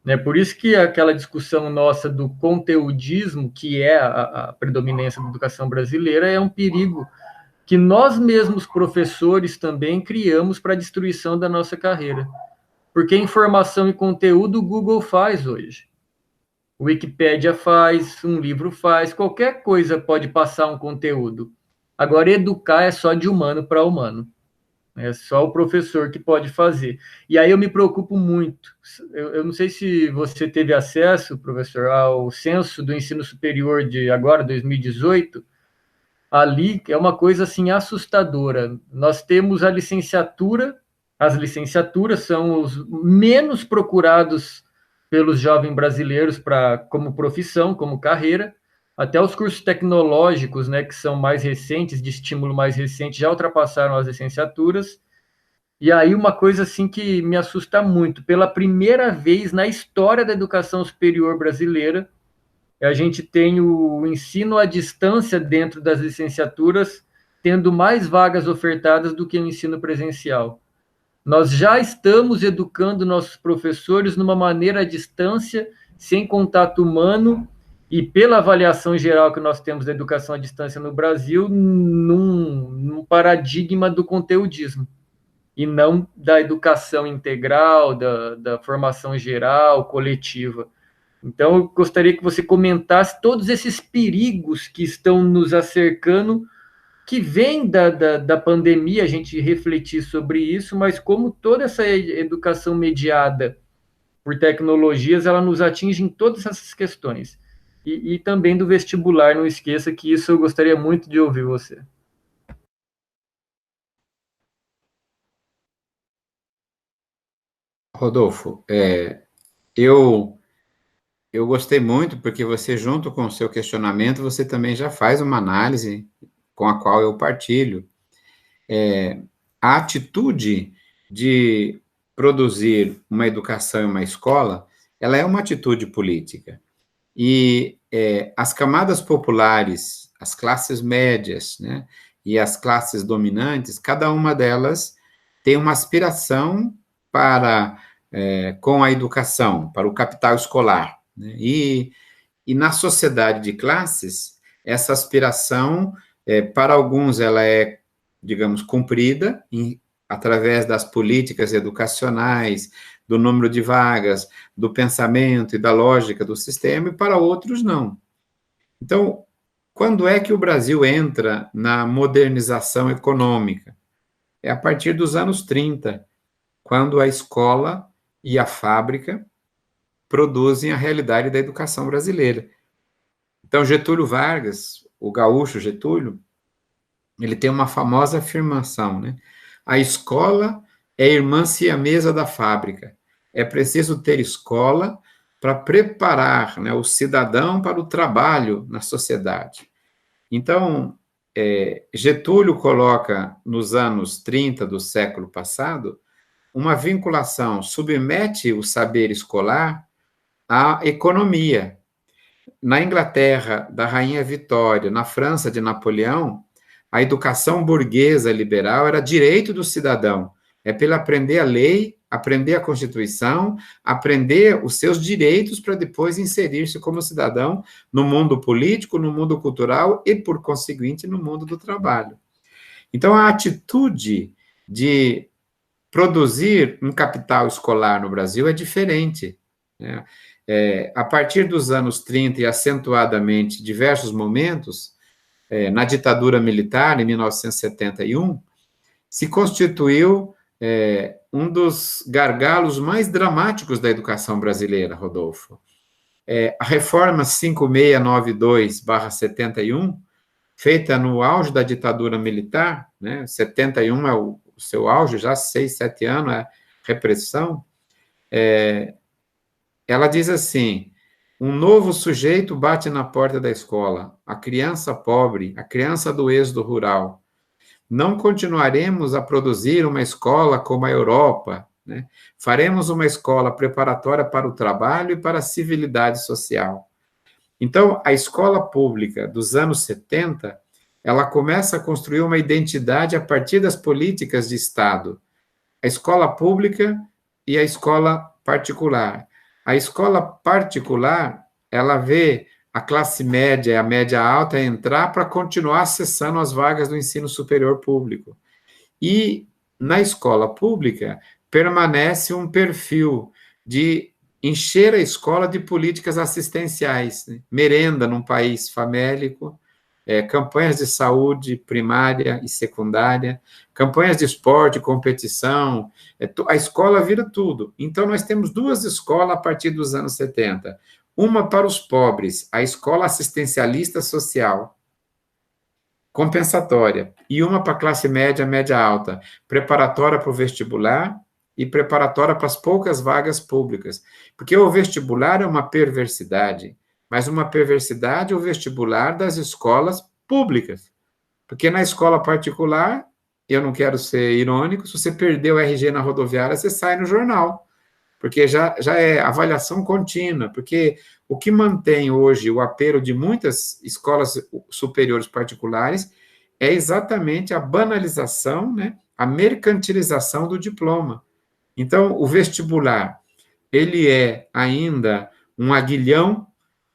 Né? Por isso que aquela discussão nossa do conteudismo, que é a predominância da educação brasileira, é um perigo que nós mesmos, professores, também criamos para a destruição da nossa carreira. Porque informação e conteúdo o Google faz hoje. O Wikipédia faz, um livro faz, qualquer coisa pode passar um conteúdo. Agora, educar é só de humano para humano. É só o professor que pode fazer. E aí eu me preocupo muito. Eu não sei se você teve acesso, professor, ao censo do ensino superior de agora, 2018. Ali é uma coisa assim assustadora. Nós temos a licenciatura, as licenciaturas são os menos procurados pelos jovens brasileiros para como profissão, como carreira, até os cursos tecnológicos, né, que são mais recentes, de estímulo mais recente, já ultrapassaram as licenciaturas. E aí uma coisa assim que me assusta muito, pela primeira vez na história da educação superior brasileira, a gente tem o ensino à distância dentro das licenciaturas, tendo mais vagas ofertadas do que o ensino presencial. Nós já estamos educando nossos professores numa maneira à distância, sem contato humano, e pela avaliação geral que nós temos da educação à distância no Brasil, num paradigma do conteudismo, e não da educação integral, da formação geral, coletiva. Então, eu gostaria que você comentasse todos esses perigos que estão nos acercando, que vêm da pandemia, a gente refletir sobre isso, mas como toda essa educação mediada por tecnologias, ela nos atinge em todas essas questões. E também do vestibular, não esqueça que isso eu gostaria muito de ouvir você. Rodolfo, eu gostei muito porque você, junto com o seu questionamento, você também já faz uma análise com a qual eu partilho. A atitude de produzir uma educação em uma escola, ela é uma atitude política. E as camadas populares, as classes médias, né, e as classes dominantes, cada uma delas tem uma aspiração para com a educação, para o capital escolar. Né? E na sociedade de classes, essa aspiração, para alguns, ela é, digamos, cumprida através das políticas educacionais, do número de vagas, do pensamento e da lógica do sistema, e para outros não. Então, quando é que o Brasil entra na modernização econômica? É a partir dos anos 30, quando a escola e a fábrica produzem a realidade da educação brasileira. Então, Getúlio Vargas, o gaúcho Getúlio, ele tem uma famosa afirmação, né? A escola é irmã siamesa da fábrica. É preciso ter escola para preparar, né, o cidadão para o trabalho na sociedade. Então, Getúlio coloca, nos anos 30 do século passado, uma vinculação, submete o saber escolar à economia. Na Inglaterra, da Rainha Vitória, na França, de Napoleão, a educação burguesa liberal era direito do cidadão. É pelo aprender a lei, aprender a Constituição, aprender os seus direitos para depois inserir-se como cidadão no mundo político, no mundo cultural e, por conseguinte, no mundo do trabalho. Então, a atitude de produzir um capital escolar no Brasil é diferente, né? A partir dos anos 30 e acentuadamente diversos momentos, na ditadura militar, em 1971, se constituiu um dos gargalos mais dramáticos da educação brasileira, Rodolfo. A reforma 5692/71, feita no auge da ditadura militar, né, 71 é o seu auge, já 6, 7 anos, é repressão, ela diz assim: um novo sujeito bate na porta da escola, a criança pobre, a criança do êxodo rural. Não continuaremos a produzir uma escola como a Europa, né? Faremos uma escola preparatória para o trabalho e para a civilidade social. Então, a escola pública dos anos 70, ela começa a construir uma identidade a partir das políticas de Estado. A escola pública e a escola particular. A escola particular, ela vê a classe média e a média alta entrar para continuar acessando as vagas do ensino superior público. E na escola pública permanece um perfil de encher a escola de políticas assistenciais, né? Merenda num país famélico, campanhas de saúde primária e secundária, campanhas de esporte, competição, a escola vira tudo. Então, nós temos duas escolas a partir dos anos 70. Uma para os pobres, a escola assistencialista social, compensatória, e uma para a classe média, média alta, preparatória para o vestibular e preparatória para as poucas vagas públicas. Porque o vestibular é uma perversidade, mas uma perversidade é o vestibular das escolas públicas. Porque na escola particular, eu não quero ser irônico, se você perdeu o RG na rodoviária, você sai no jornal. Porque já é avaliação contínua, porque o que mantém hoje o apelo de muitas escolas superiores particulares é exatamente a banalização, né, a mercantilização do diploma. Então, o vestibular, ele é ainda um aguilhão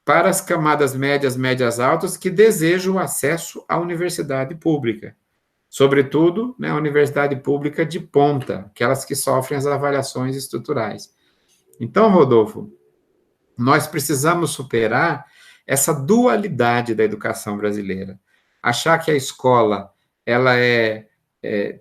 para as camadas médias, médias altas, que desejam o acesso à universidade pública. Sobretudo, né, a universidade pública de ponta, aquelas que sofrem as avaliações estruturais. Então, Rodolfo, nós precisamos superar essa dualidade da educação brasileira. Achar que a escola ela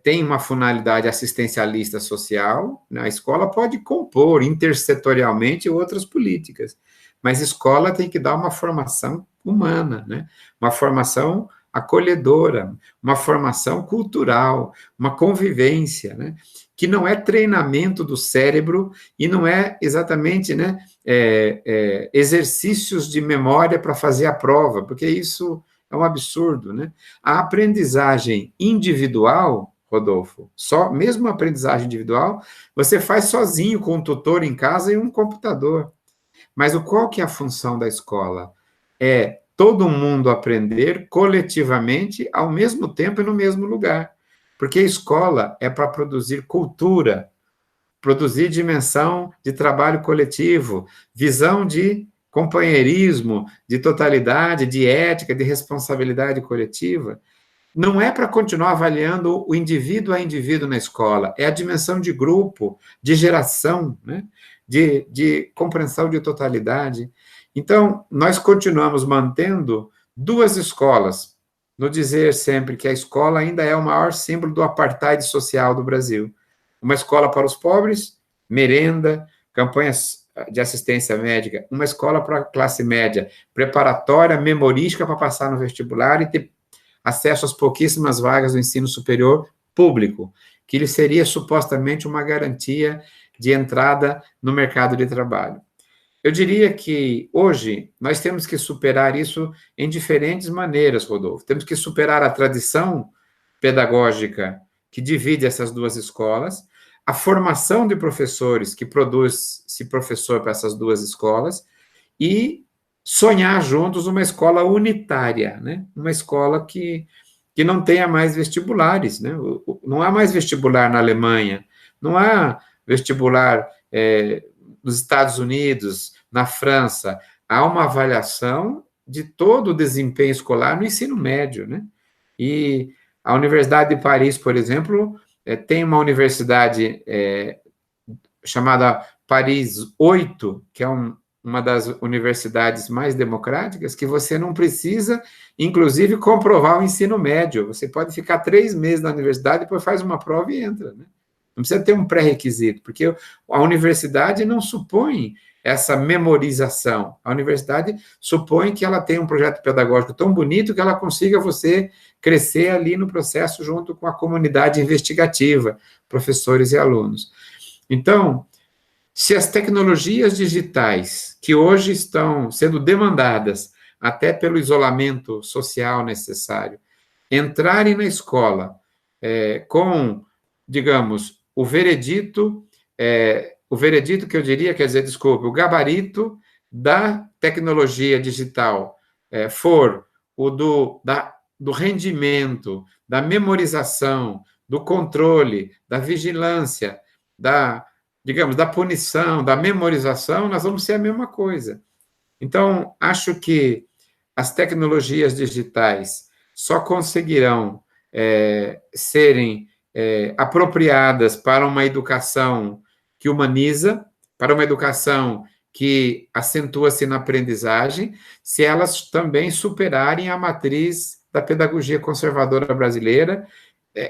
tem uma finalidade assistencialista social, né? A escola pode compor intersetorialmente outras políticas, mas a escola tem que dar uma formação humana, né? Uma formação acolhedora, uma formação cultural, uma convivência, né? Que não é treinamento do cérebro e não é exatamente, né, exercícios de memória para fazer a prova, porque isso é um absurdo, né? A aprendizagem individual, Rodolfo, só mesmo a aprendizagem individual, você faz sozinho com um tutor em casa e um computador. Mas qual que é a função da escola? É todo mundo aprender coletivamente, ao mesmo tempo e no mesmo lugar. Porque a escola é para produzir cultura, produzir dimensão de trabalho coletivo, visão de companheirismo, de totalidade, de ética, de responsabilidade coletiva. Não é para continuar avaliando o indivíduo a indivíduo na escola, é a dimensão de grupo, de geração, né? de compreensão de totalidade. Então, nós continuamos mantendo duas escolas, no dizer sempre que a escola ainda é o maior símbolo do apartheid social do Brasil. Uma escola para os pobres, merenda, campanhas de assistência médica, uma escola para a classe média, preparatória, memorística para passar no vestibular e ter acesso às pouquíssimas vagas do ensino superior público, que lhe seria supostamente uma garantia de entrada no mercado de trabalho. Eu diria que hoje nós temos que superar isso em diferentes maneiras, Rodolfo. Temos que superar a tradição pedagógica que divide essas duas escolas, a formação de professores que produz-se professor para essas duas escolas e sonhar juntos uma escola unitária, né? Uma escola que não tenha mais vestibulares, né? Não há mais vestibular na Alemanha, não há vestibular nos Estados Unidos, na França. Há uma avaliação de todo o desempenho escolar no ensino médio, né? E a Universidade de Paris, por exemplo, tem uma universidade chamada Paris 8, que é uma das universidades mais democráticas, que você não precisa, inclusive, comprovar o ensino médio. Você pode ficar 3 meses na universidade, depois faz uma prova e entra, né? Não precisa ter um pré-requisito, porque a universidade não supõe essa memorização. A universidade supõe que ela tem um projeto pedagógico tão bonito que ela consiga você crescer ali no processo junto com a comunidade investigativa, professores e alunos. Então, se as tecnologias digitais, que hoje estão sendo demandadas até pelo isolamento social necessário, entrarem na escola com, digamos, o veredito que eu diria, quer dizer, desculpe, o gabarito da tecnologia digital for o do rendimento, da memorização, do controle, da vigilância, digamos, da punição, da memorização, nós vamos ser a mesma coisa. Então, acho que as tecnologias digitais só conseguirão serem apropriadas para uma educação que humaniza, para uma educação que acentua-se na aprendizagem, se elas também superarem a matriz da pedagogia conservadora brasileira,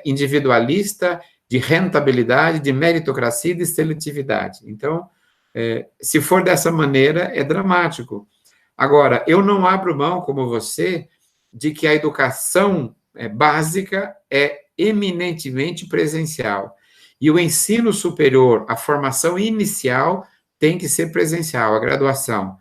individualista, de rentabilidade, de meritocracia e de seletividade. Então, se for dessa maneira, é dramático. Agora, eu não abro mão, como você, de que a educação básica é eminentemente presencial. E o ensino superior, a formação inicial, tem que ser presencial, a graduação.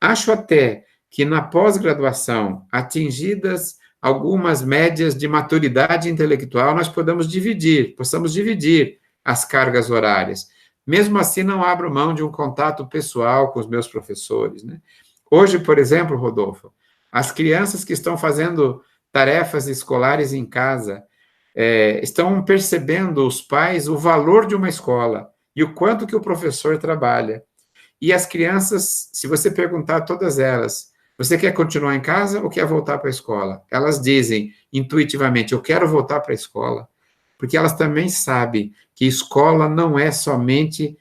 Acho até que na pós-graduação, atingidas algumas médias de maturidade intelectual, nós possamos dividir as cargas horárias. Mesmo assim, não abro mão de um contato pessoal com os meus professores, né? Hoje, por exemplo, Rodolfo, as crianças que estão fazendo tarefas escolares em casa estão percebendo, os pais, o valor de uma escola e o quanto que o professor trabalha. E as crianças, se você perguntar a todas elas, você quer continuar em casa ou quer voltar para a escola? Elas dizem intuitivamente, eu quero voltar para a escola, porque elas também sabem que escola não é somente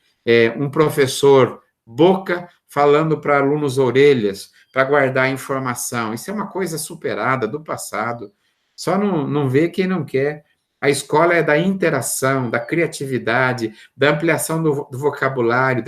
um professor boca falando para alunos orelhas, para guardar informação. Isso é uma coisa superada do passado. Só não vê quem não quer. A escola é da interação, da criatividade, da ampliação do vocabulário,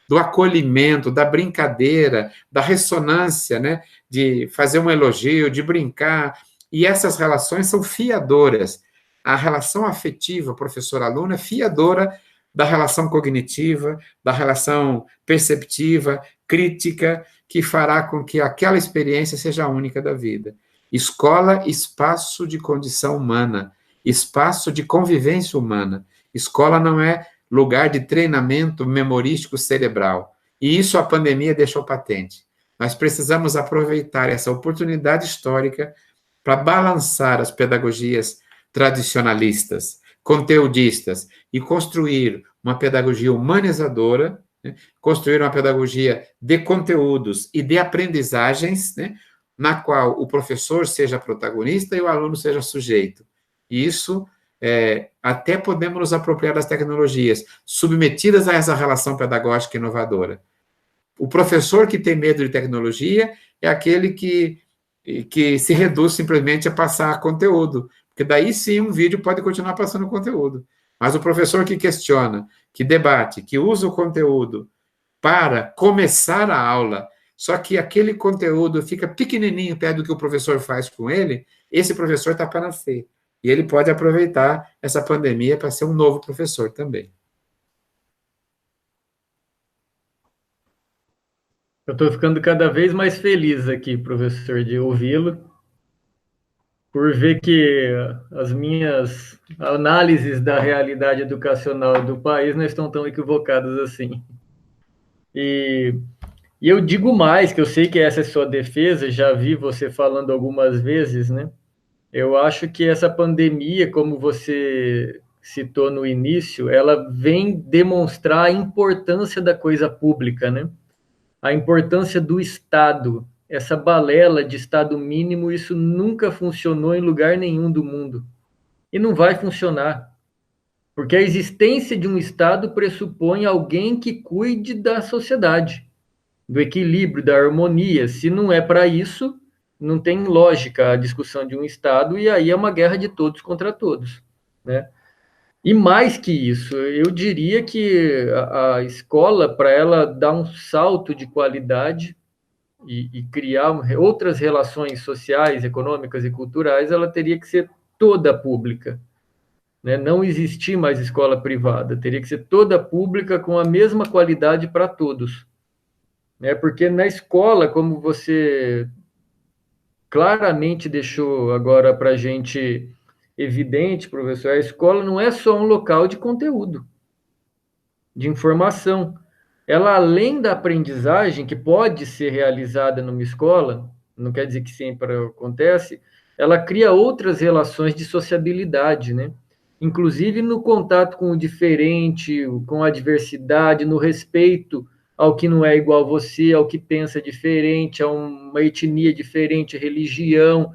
do acolhimento, da brincadeira, da ressonância, né? De fazer um elogio, de brincar. E essas relações são fiadoras. A relação afetiva professor-aluno é fiadora da relação cognitiva, da relação perceptiva, crítica, que fará com que aquela experiência seja a única da vida. Escola, espaço de condição humana, espaço de convivência humana. Escola não é lugar de treinamento memorístico cerebral. E isso a pandemia deixou patente. Nós precisamos aproveitar essa oportunidade histórica para balançar as pedagogias tradicionalistas, conteudistas, e construir uma pedagogia humanizadora, né? Construir uma pedagogia de conteúdos e de aprendizagens, né? Na qual o professor seja protagonista e o aluno seja sujeito. E isso até podemos nos apropriar das tecnologias, submetidas a essa relação pedagógica inovadora. O professor que tem medo de tecnologia é aquele que se reduz simplesmente a passar conteúdo, porque daí sim um vídeo pode continuar passando conteúdo. Mas o professor que questiona, que debate, que usa o conteúdo para começar a aula, só que aquele conteúdo fica pequenininho perto do que o professor faz com ele, esse professor está para nascer. E ele pode aproveitar essa pandemia para ser um novo professor também. Eu estou ficando cada vez mais feliz aqui, professor, de ouvi-lo, por ver que as minhas análises da realidade educacional do país não estão tão equivocadas assim. E E eu digo mais, que eu sei que essa é sua defesa, já vi você falando algumas vezes, né? Eu acho que essa pandemia, como você citou no início, ela vem demonstrar a importância da coisa pública, né? A importância do Estado. Essa balela de Estado mínimo, isso nunca funcionou em lugar nenhum do mundo. E não vai funcionar, porque a existência de um Estado pressupõe alguém que cuide da sociedade, do equilíbrio, da harmonia. Se não é para isso, não tem lógica a discussão de um Estado, e aí é uma guerra de todos contra todos, né? E mais que isso, eu diria que a escola, para ela dar um salto de qualidade e criar outras relações sociais, econômicas e culturais, ela teria que ser toda pública, né? Não existir mais escola privada, teria que ser toda pública com a mesma qualidade para todos, né? Porque na escola, como você claramente deixou agora para a gente evidente, professor, a escola não é só um local de conteúdo, de informação. Ela, além da aprendizagem, que pode ser realizada numa escola, não quer dizer que sempre acontece, ela cria outras relações de sociabilidade, né? Inclusive no contato com o diferente, com a diversidade, no respeito ao que não é igual a você, ao que pensa diferente, a uma etnia diferente, religião,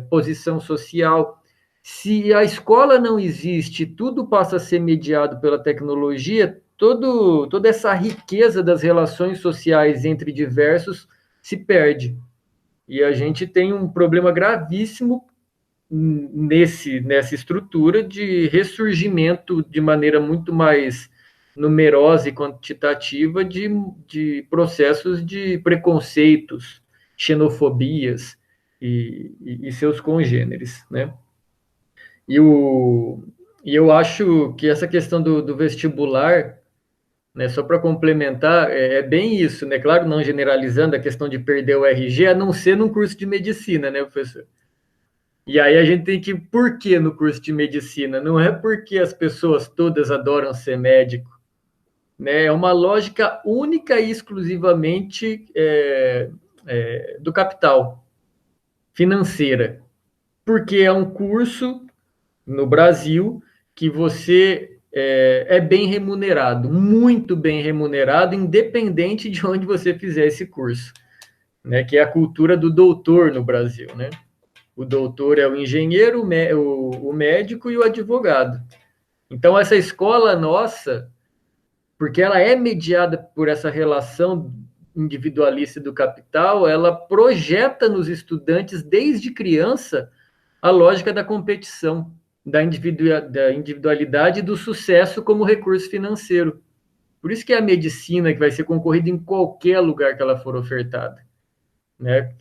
posição social. Se a escola não existe, tudo passa a ser mediado pela tecnologia, toda essa riqueza das relações sociais entre diversos se perde. E a gente tem um problema gravíssimo nessa estrutura de ressurgimento de maneira muito mais numerosa e quantitativa de processos de preconceitos, xenofobias e seus congêneres, né? E, o, e eu acho que essa questão do vestibular, né, só para complementar, é bem isso, né? Claro, não generalizando a questão de perder o RG, a não ser num curso de medicina, né, professor? E aí a gente tem que, por que no curso de medicina? Não é porque as pessoas todas adoram ser médico, né? É uma lógica única e exclusivamente do capital, financeira. Porque é um curso no Brasil que você é bem remunerado, muito bem remunerado, independente de onde você fizer esse curso, né? Que é a cultura do doutor no Brasil, né? O doutor é o engenheiro, o médico e o advogado. Então, essa escola nossa, porque ela é mediada por essa relação individualista do capital, ela projeta nos estudantes, desde criança, a lógica da competição, da individualidade e do sucesso como recurso financeiro. Por isso que é a medicina que vai ser concorrida em qualquer lugar que ela for ofertada, né?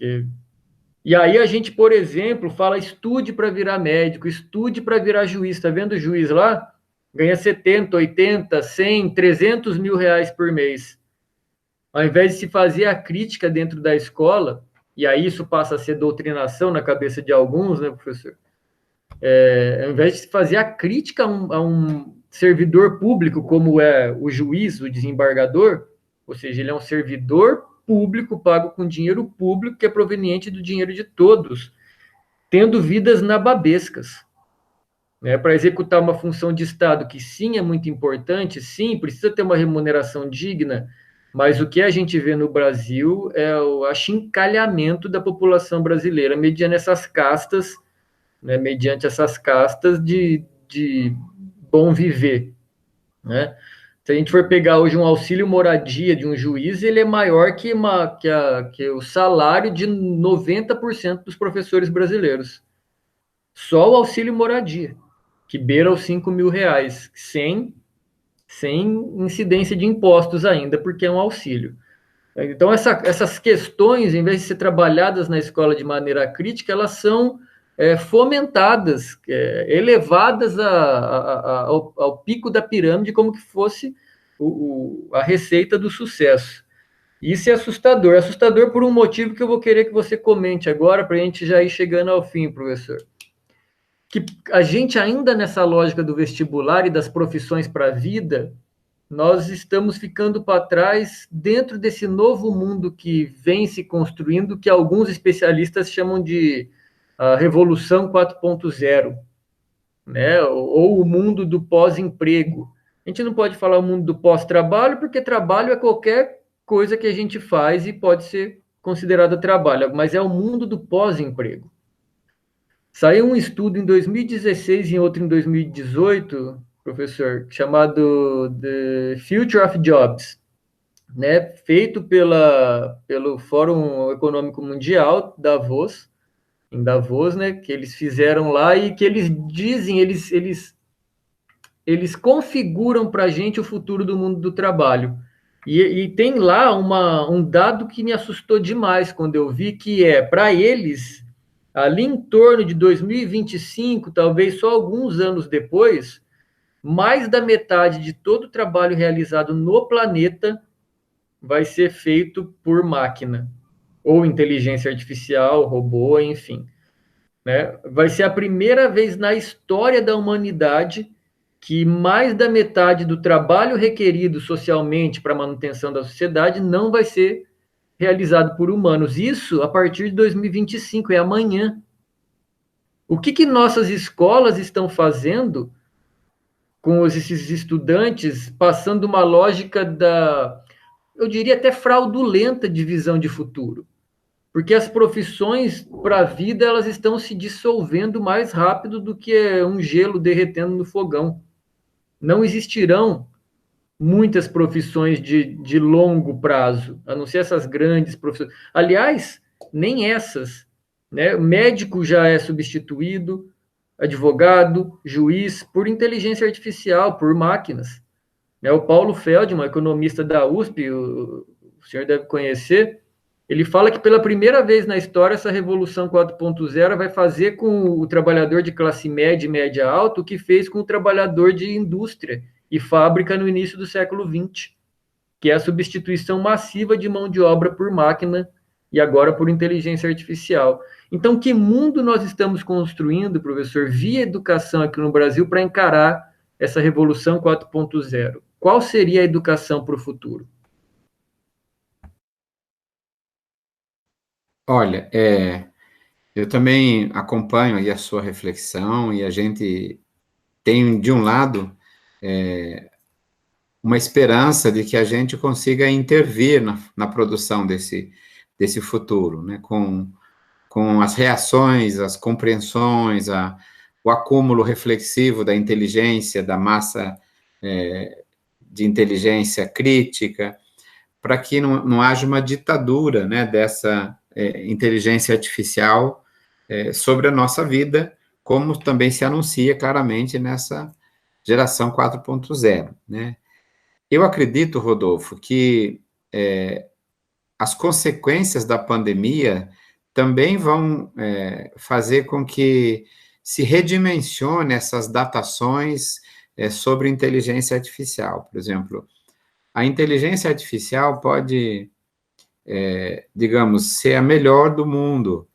E aí a gente, por exemplo, fala estude para virar médico, estude para virar juiz. Está vendo o juiz lá? Ganha 70, 80, 100, 300 mil reais por mês. Ao invés de se fazer a crítica dentro da escola, e aí isso passa a ser doutrinação na cabeça de alguns, né, professor? Ao invés de se fazer a crítica a um servidor público, como é o juiz, o desembargador, ou seja, ele é um servidor público pago com dinheiro público que é proveniente do dinheiro de todos, tendo vidas nababescas, né, para executar uma função de Estado que sim é muito importante, sim, precisa ter uma remuneração digna, mas o que a gente vê no Brasil é o achincalhamento da população brasileira mediante essas castas, né, mediante essas castas de bom viver, né? Se a gente for pegar hoje um auxílio moradia de um juiz, ele é maior que o salário de 90% dos professores brasileiros. Só o auxílio moradia, que beira os 5 mil reais, sem incidência de impostos ainda, porque é um auxílio. Então, essas questões, em vez de ser trabalhadas na escola de maneira crítica, elas são fomentadas, elevadas ao pico da pirâmide, como que fosse a receita do sucesso. Isso é assustador por um motivo que eu vou querer que você comente agora, para a gente já ir chegando ao fim, professor. Que a gente ainda nessa lógica do vestibular e das profissões para a vida, nós estamos ficando para trás dentro desse novo mundo que vem se construindo, que alguns especialistas chamam de a Revolução 4.0, né? Ou o mundo do pós-emprego. A gente não pode falar o mundo do pós-trabalho, porque trabalho é qualquer coisa que a gente faz e pode ser considerado trabalho, mas é o mundo do pós-emprego. Saiu um estudo em 2016 e outro em 2018, professor, chamado The Future of Jobs, né, feito pelo Fórum Econômico Mundial, Davos, em Davos, né, que eles fizeram lá e que eles dizem, eles configuram para a gente o futuro do mundo do trabalho. E tem lá um dado que me assustou demais quando eu vi, que é, para eles, ali em torno de 2025, talvez só alguns anos depois, mais da metade de todo o trabalho realizado no planeta vai ser feito por máquina, ou inteligência artificial, robô, enfim. Né? Vai ser a primeira vez na história da humanidade que mais da metade do trabalho requerido socialmente para a manutenção da sociedade não vai ser realizado por humanos. Isso a partir de 2025, é amanhã. O que nossas escolas estão fazendo com esses estudantes, passando uma lógica eu diria até fraudulenta de visão de futuro? Porque as profissões para a vida, elas estão se dissolvendo mais rápido do que um gelo derretendo no fogão. Não existirão muitas profissões de longo prazo, a não ser essas grandes profissões. Aliás, nem essas. Né? Médico já é substituído, advogado, juiz, por inteligência artificial, por máquinas. Né? O Paulo Feldman, economista da USP, o senhor deve conhecer, ele fala que pela primeira vez na história essa revolução 4.0 vai fazer com o trabalhador de classe média e média alta o que fez com o trabalhador de indústria e fábrica no início do século XX, que é a substituição massiva de mão de obra por máquina e agora por inteligência artificial. Então, que mundo nós estamos construindo, professor, via educação aqui no Brasil para encarar essa revolução 4.0? Qual seria a educação para o futuro? Olha, eu também acompanho aí a sua reflexão e a gente tem, de um lado, uma esperança de que a gente consiga intervir na produção desse futuro, né? Com as reações, as compreensões, o acúmulo reflexivo da inteligência, da massa de inteligência crítica, para que não haja uma ditadura, né, dessa inteligência artificial sobre a nossa vida, como também se anuncia claramente nessa geração 4.0, né? Eu acredito, Rodolfo, que as consequências da pandemia também vão fazer com que se redimensione essas datações sobre inteligência artificial. Por exemplo, a inteligência artificial pode, digamos, ser a melhor do mundo,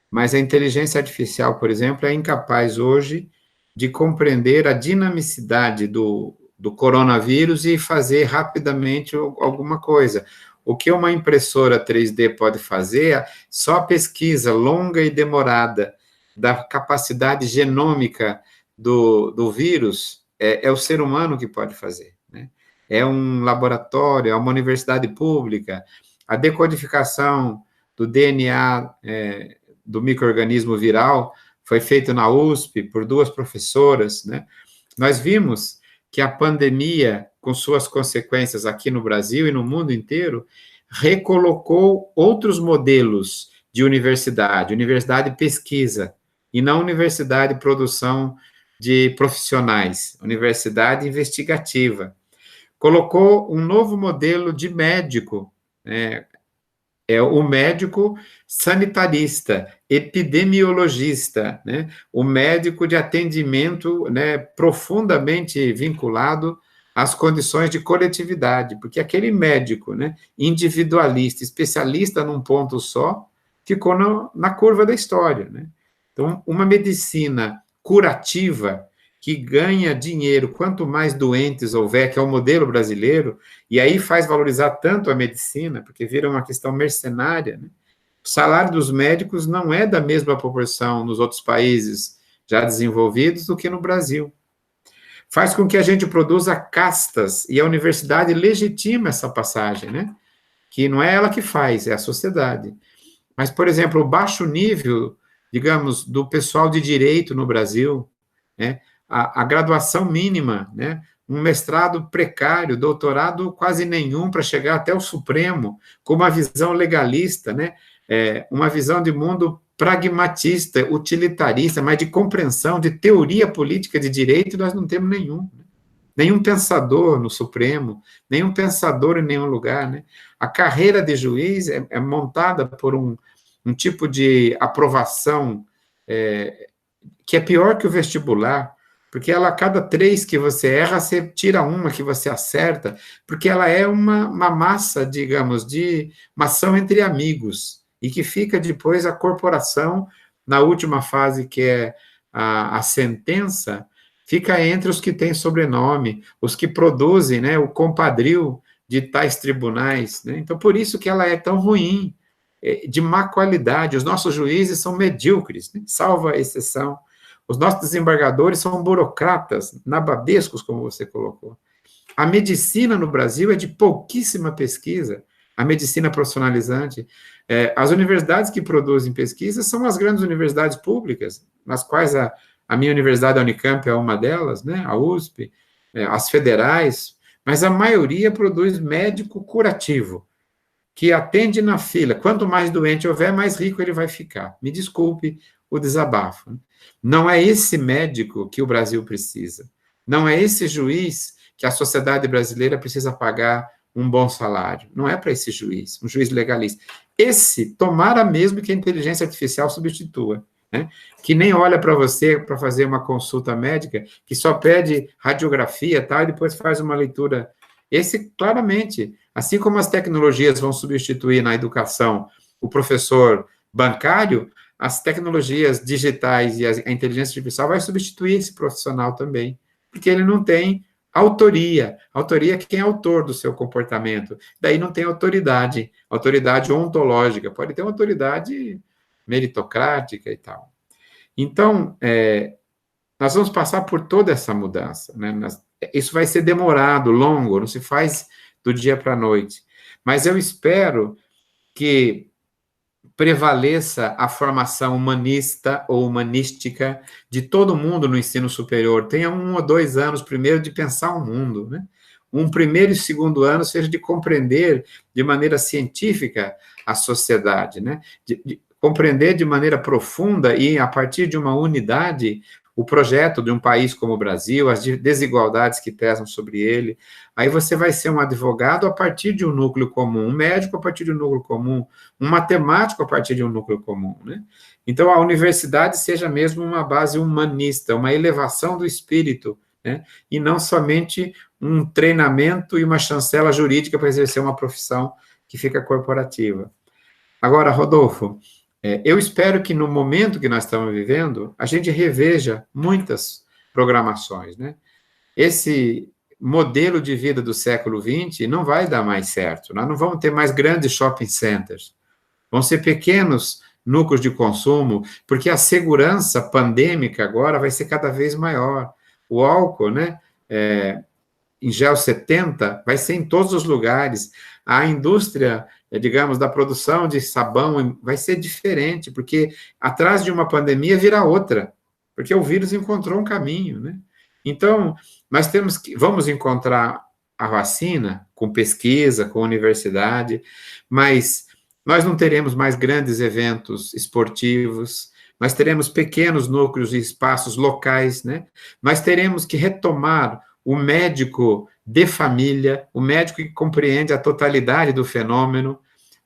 mas a inteligência artificial, por exemplo, é incapaz hoje de compreender a dinamicidade do coronavírus e fazer rapidamente alguma coisa. O que uma impressora 3D pode fazer, só a pesquisa longa e demorada da capacidade genômica do vírus, é o ser humano que pode fazer, né? É um laboratório, é uma universidade pública. A decodificação do DNA do micro-organismo viral foi feita na USP por 2 professoras, né? Nós vimos que a pandemia, com suas consequências aqui no Brasil e no mundo inteiro, recolocou outros modelos de universidade pesquisa, e não universidade produção de profissionais, universidade investigativa. Colocou um novo modelo de médico, o médico sanitarista, epidemiologista, né? O médico de atendimento, né, profundamente vinculado às condições de coletividade, porque aquele médico, né, individualista, especialista num ponto só, ficou na curva da história, né? Então, uma medicina curativa que ganha dinheiro quanto mais doentes houver, que é o modelo brasileiro, e aí faz valorizar tanto a medicina, porque vira uma questão mercenária, né? O salário dos médicos não é da mesma proporção nos outros países já desenvolvidos do que no Brasil. Faz com que a gente produza castas, e a universidade legitima essa passagem, né? Que não é ela que faz, é a sociedade. Mas, por exemplo, o baixo nível, digamos, do pessoal de direito no Brasil, né? A graduação mínima, né? Um mestrado precário, doutorado quase nenhum para chegar até o Supremo, com uma visão legalista, né? Uma visão de mundo pragmatista, utilitarista, mas de compreensão, de teoria política de direito, nós não temos nenhum. Nenhum pensador no Supremo, nenhum pensador em nenhum lugar, né? A carreira de juiz é montada por um tipo de aprovação que é pior que o vestibular, porque ela, a cada 3 que você erra, você tira uma que você acerta, porque ela é uma massa, digamos, de uma ação entre amigos, e que fica depois a corporação, na última fase, que é a sentença, fica entre os que têm sobrenome, os que produzem, né, o compadrio de tais tribunais, né? Então, por isso que ela é tão ruim, de má qualidade. Os nossos juízes são medíocres, né? Salvo a exceção. Os nossos desembargadores são burocratas, nababescos, como você colocou. A medicina no Brasil é de pouquíssima pesquisa, a medicina profissionalizante. As universidades que produzem pesquisa são as grandes universidades públicas, nas quais a minha universidade, a Unicamp, é uma delas, né? A USP, as federais, mas a maioria produz médico curativo, que atende na fila. Quanto mais doente houver, mais rico ele vai ficar. Me desculpe o desabafo. Não é esse médico que o Brasil precisa. Não é esse juiz que a sociedade brasileira precisa pagar um bom salário. Não é para esse juiz, um juiz legalista. Esse, tomara mesmo que a inteligência artificial substitua, né? Que nem olha para você para fazer uma consulta médica, que só pede radiografia, tal, e depois faz uma leitura. Esse, claramente, assim como as tecnologias vão substituir na educação o professor bancário, as tecnologias digitais e a inteligência artificial vai substituir esse profissional também, porque ele não tem autoria. Autoria é quem é autor do seu comportamento. Daí não tem autoridade ontológica, pode ter uma autoridade meritocrática e tal. Então, nós vamos passar por toda essa mudança, né? Isso vai ser demorado, longo, não se faz do dia para a noite. Mas eu espero que prevaleça a formação humanista ou humanística de todo mundo no ensino superior. Tenha 1 ou 2 anos primeiro de pensar o mundo, né? Um primeiro e segundo ano seja de compreender de maneira científica a sociedade, né? De compreender de maneira profunda e a partir de uma unidade o projeto de um país como o Brasil, as desigualdades que pesam sobre ele. Aí você vai ser um advogado a partir de um núcleo comum, um médico a partir de um núcleo comum, um matemático a partir de um núcleo comum, né? Então, a universidade seja mesmo uma base humanista, uma elevação do espírito, né? E não somente um treinamento e uma chancela jurídica para exercer uma profissão que fica corporativa. Agora, Rodolfo, eu espero que no momento que nós estamos vivendo, a gente reveja muitas programações, né? Esse modelo de vida do século XX não vai dar mais certo. Nós não vamos ter mais grandes shopping centers. Vão ser pequenos núcleos de consumo, porque a segurança pandêmica agora vai ser cada vez maior. O álcool, né? Em gel 70, vai ser em todos os lugares. A indústria, digamos, da produção de sabão vai ser diferente, porque atrás de uma pandemia virá outra, porque o vírus encontrou um caminho, né? Então, nós vamos encontrar a vacina com pesquisa, com universidade, mas nós não teremos mais grandes eventos esportivos, nós teremos pequenos núcleos e espaços locais, né? Nós teremos que retomar o médico de família, o médico que compreende a totalidade do fenômeno.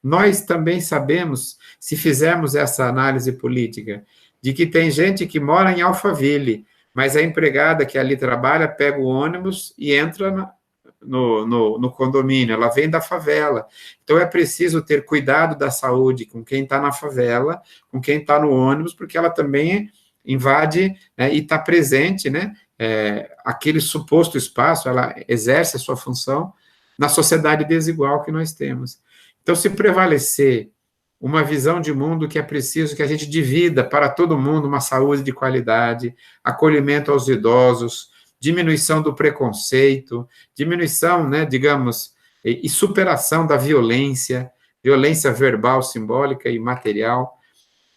Nós também sabemos, se fizermos essa análise política, de que tem gente que mora em Alphaville, mas a empregada que ali trabalha pega o ônibus e entra no condomínio, ela vem da favela. Então, é preciso ter cuidado da saúde com quem está na favela, com quem está no ônibus, porque ela também invade, né, e está presente, né, aquele suposto espaço, ela exerce a sua função na sociedade desigual que nós temos. Então, se prevalecer uma visão de mundo que é preciso que a gente divida para todo mundo uma saúde de qualidade, acolhimento aos idosos, diminuição do preconceito, diminuição, né, digamos, e superação da violência, violência verbal, simbólica e material.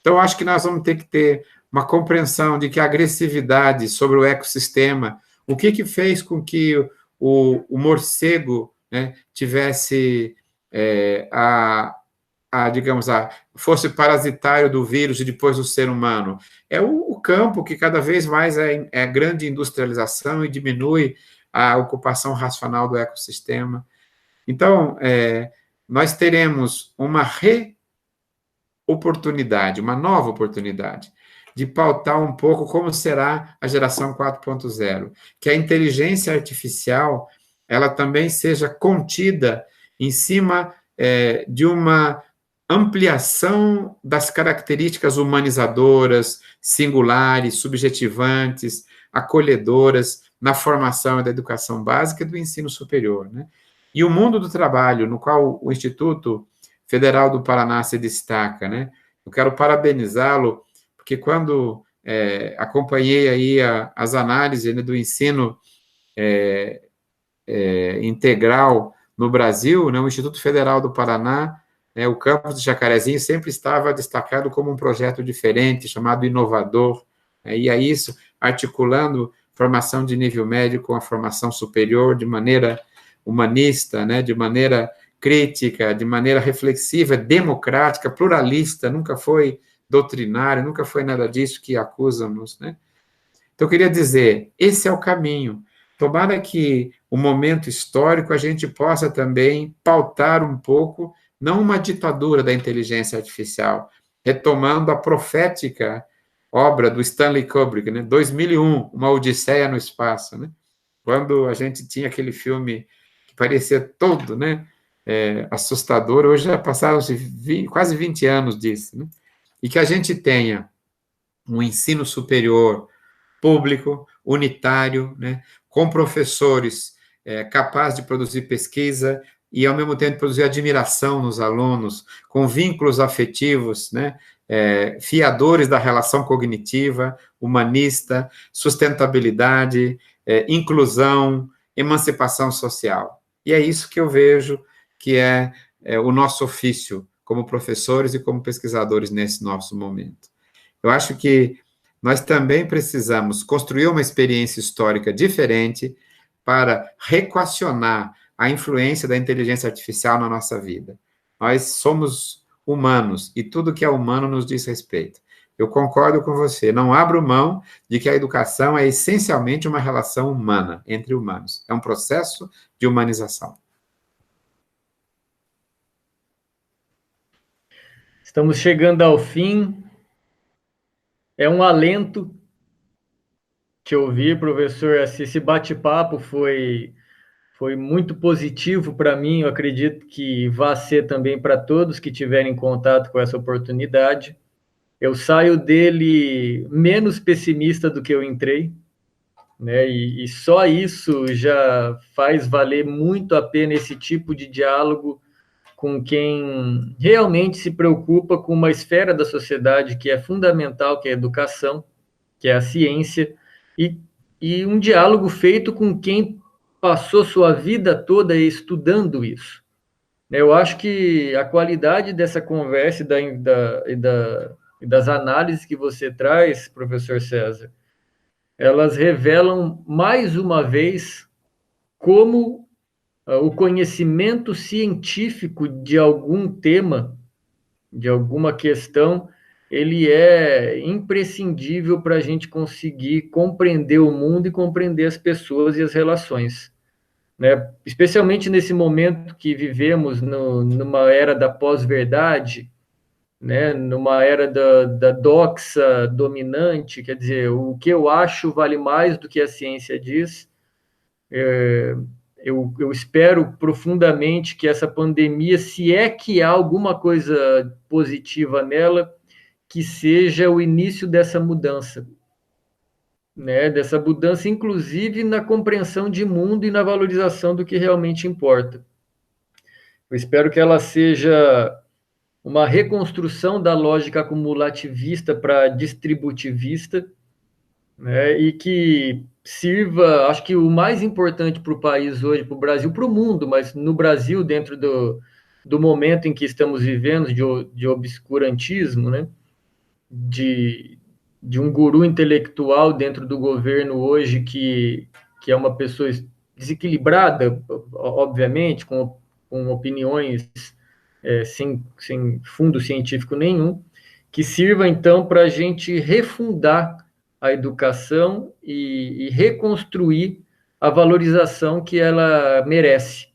Então, acho que nós vamos ter que ter uma compreensão de que a agressividade sobre o ecossistema, o que fez com que o morcego, né, tivesse digamos, fosse parasitário do vírus e depois do ser humano? É o campo que cada vez mais é grande industrialização e diminui a ocupação racional do ecossistema. Então, nós teremos uma oportunidade, uma nova oportunidade de pautar um pouco como será a geração 4.0, que a inteligência artificial ela também seja contida em cima de uma ampliação das características humanizadoras, singulares, subjetivantes, acolhedoras na formação e da educação básica e do ensino superior, né? E o mundo do trabalho, no qual o Instituto Federal do Paraná se destaca, né? Eu quero parabenizá-lo, porque quando acompanhei aí as análises, né, do ensino integral no Brasil, né, o Instituto Federal do Paraná, o campus de Jacarezinho sempre estava destacado como um projeto diferente, chamado inovador, e é isso, articulando formação de nível médio com a formação superior de maneira humanista, né, de maneira crítica, de maneira reflexiva, democrática, pluralista, nunca foi doutrinário, nunca foi nada disso que acusam-nos, né? Então, eu queria dizer, esse é o caminho. Tomara que o momento histórico a gente possa também pautar um pouco, não uma ditadura da inteligência artificial, retomando a profética obra do Stanley Kubrick, né? 2001, Uma Odisseia no Espaço, né? Quando a gente tinha aquele filme que parecia todo, né, assustador, hoje já passaram-se quase 20 anos disso, né? E que a gente tenha um ensino superior público, unitário, né, com professores capazes de produzir pesquisa e, ao mesmo tempo, produzir admiração nos alunos, com vínculos afetivos, né, fiadores da relação cognitiva, humanista, sustentabilidade, inclusão, emancipação social. E é isso que eu vejo que é o nosso ofício como professores e como pesquisadores nesse nosso momento. Eu acho que nós também precisamos construir uma experiência histórica diferente para reequacionar a influência da inteligência artificial na nossa vida. Nós somos humanos e tudo que é humano nos diz respeito. Eu concordo com você, não abro mão de que a educação é essencialmente uma relação humana, entre humanos. É um processo de humanização. Estamos chegando ao fim. É um alento te ouvir, professor. Esse bate-papo foi muito positivo para mim. Eu acredito que vai ser também para todos que tiverem contato com essa oportunidade. Eu saio dele menos pessimista do que eu entrei, né? E só isso já faz valer muito a pena esse tipo de diálogo com quem realmente se preocupa com uma esfera da sociedade que é fundamental, que é a educação, que é a ciência, e um diálogo feito com quem passou sua vida toda estudando isso. Eu acho que a qualidade dessa conversa e das análises que você traz, professor César, elas revelam mais uma vez como o conhecimento científico de algum tema, de alguma questão, ele é imprescindível para a gente conseguir compreender o mundo e compreender as pessoas e as relações, né? Especialmente nesse momento que vivemos numa era da pós-verdade, né? Numa era da doxa dominante, quer dizer, o que eu acho vale mais do que a ciência diz. Eu espero profundamente que essa pandemia, se é que há alguma coisa positiva nela, que seja o início dessa mudança, né, dessa mudança, inclusive na compreensão de mundo e na valorização do que realmente importa. Eu espero que ela seja uma reconstrução da lógica acumulativista para distributivista, né, e que sirva, acho que o mais importante para o país hoje, para o Brasil, para o mundo, mas no Brasil, dentro do momento em que estamos vivendo, de obscurantismo, né, de, de um guru intelectual dentro do governo hoje que é uma pessoa desequilibrada, obviamente, com opiniões sem fundo científico nenhum, que sirva então para a gente refundar a educação e reconstruir a valorização que ela merece,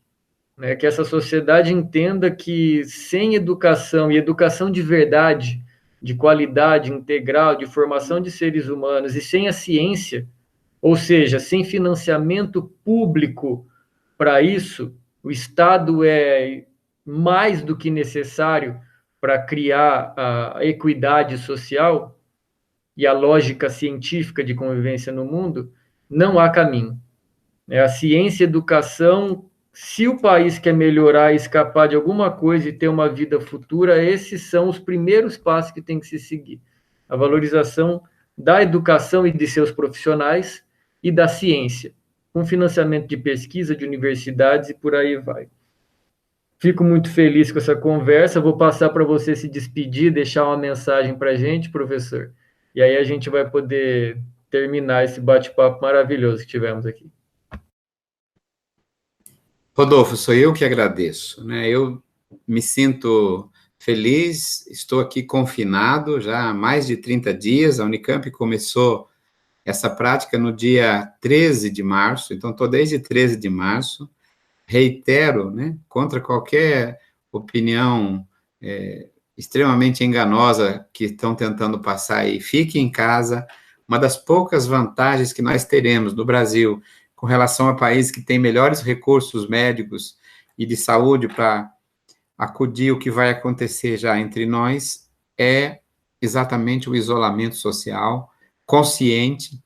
né? Que essa sociedade entenda que sem educação, e educação de verdade, de qualidade integral, de formação de seres humanos, e sem a ciência, ou seja, sem financiamento público para isso, o Estado é mais do que necessário para criar a equidade social e a lógica científica de convivência no mundo, não há caminho. A ciência e a educação, se o país quer melhorar e escapar de alguma coisa e ter uma vida futura, esses são os primeiros passos que tem que se seguir. A valorização da educação e de seus profissionais e da ciência, com financiamento de pesquisa, de universidades e por aí vai. Fico muito feliz com essa conversa. Vou passar para você se despedir, deixar uma mensagem para a gente, professor. E aí a gente vai poder terminar esse bate-papo maravilhoso que tivemos aqui. Rodolfo, sou eu que agradeço, né? Eu me sinto feliz, estou aqui confinado já há mais de 30 dias. A Unicamp começou essa prática no dia 13 de março, então estou desde 13 de março. Reitero, né, contra qualquer opinião extremamente enganosa que estão tentando passar aí. Fique em casa. Uma das poucas vantagens que nós teremos no Brasil com relação a países que têm melhores recursos médicos e de saúde para acudir o que vai acontecer já entre nós é exatamente o isolamento social, consciente,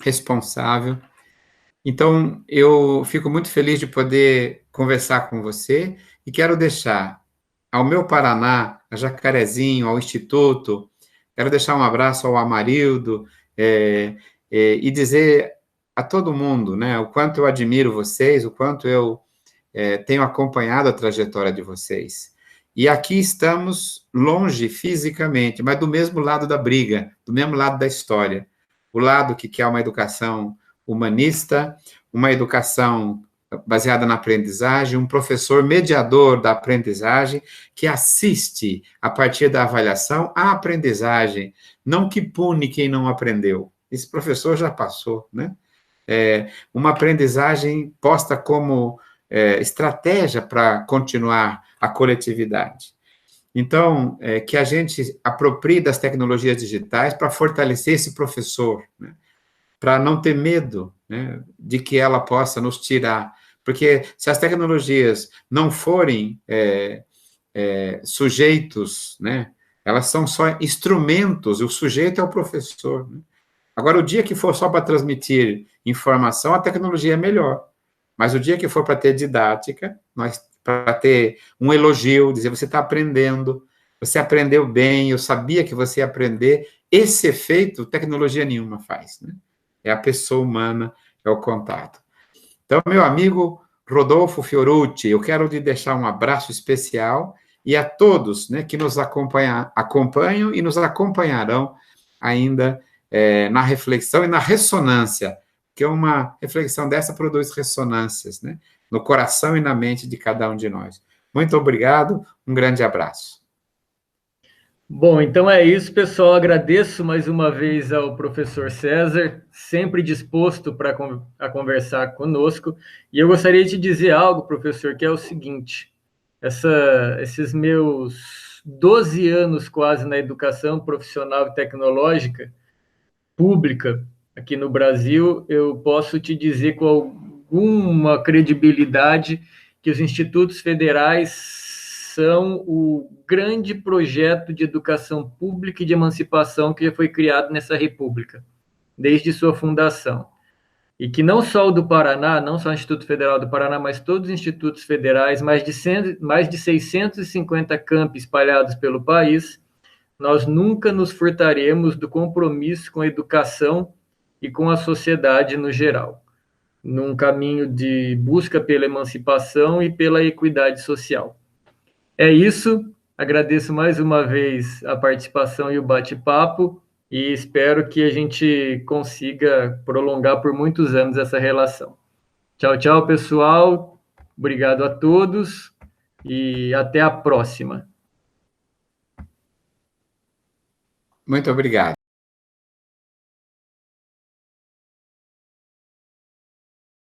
responsável. Então, eu fico muito feliz de poder conversar com você e quero deixar ao meu Paraná, a Jacarezinho, ao Instituto, quero deixar um abraço ao Amarildo e dizer a todo mundo, né, o quanto eu admiro vocês, o quanto eu tenho acompanhado a trajetória de vocês. E aqui estamos longe fisicamente, mas do mesmo lado da briga, do mesmo lado da história. O lado que quer uma educação humanista, uma educação baseada na aprendizagem, um professor mediador da aprendizagem, que assiste, a partir da avaliação, a aprendizagem, não que pune quem não aprendeu. Esse professor já passou, né? Uma aprendizagem posta como estratégia para continuar a coletividade. Então, que a gente aproprie das tecnologias digitais para fortalecer esse professor, né? Para não ter medo, né, de que ela possa nos tirar. Porque se as tecnologias não forem sujeitos, né, elas são só instrumentos, e o sujeito é o professor. Né? Agora, o dia que for só para transmitir informação, a tecnologia é melhor. Mas o dia que for para ter didática, para ter um elogio, dizer, você está aprendendo, você aprendeu bem, eu sabia que você ia aprender, esse efeito tecnologia nenhuma faz, né? É a pessoa humana, é o contato. Então, meu amigo Rodolfo Fiorucci, eu quero lhe deixar um abraço especial e a todos, né, que nos acompanham e nos acompanharão ainda na reflexão e na ressonância, que uma reflexão dessa produz ressonâncias, né, no coração e na mente de cada um de nós. Muito obrigado, um grande abraço. Bom, então é isso, pessoal. Agradeço mais uma vez ao professor César, sempre disposto para conversar conosco. E eu gostaria de dizer algo, professor, que é o seguinte: esses meus 12 anos quase na educação profissional e tecnológica pública aqui no Brasil, eu posso te dizer com alguma credibilidade que os institutos federais são o grande projeto de educação pública e de emancipação que já foi criado nessa república. desde sua fundação. E que não só o do Paraná, não só o Instituto Federal do Paraná, mas todos os institutos federais, mais de 650 campi espalhados pelo país, nós nunca nos furtaremos do compromisso com a educação e com a sociedade no geral, num caminho de busca pela emancipação e pela equidade social. É isso, agradeço mais uma vez a participação e o bate-papo, e espero que a gente consiga prolongar por muitos anos essa relação. Tchau, tchau, pessoal. Obrigado a todos e até a próxima. Muito obrigado.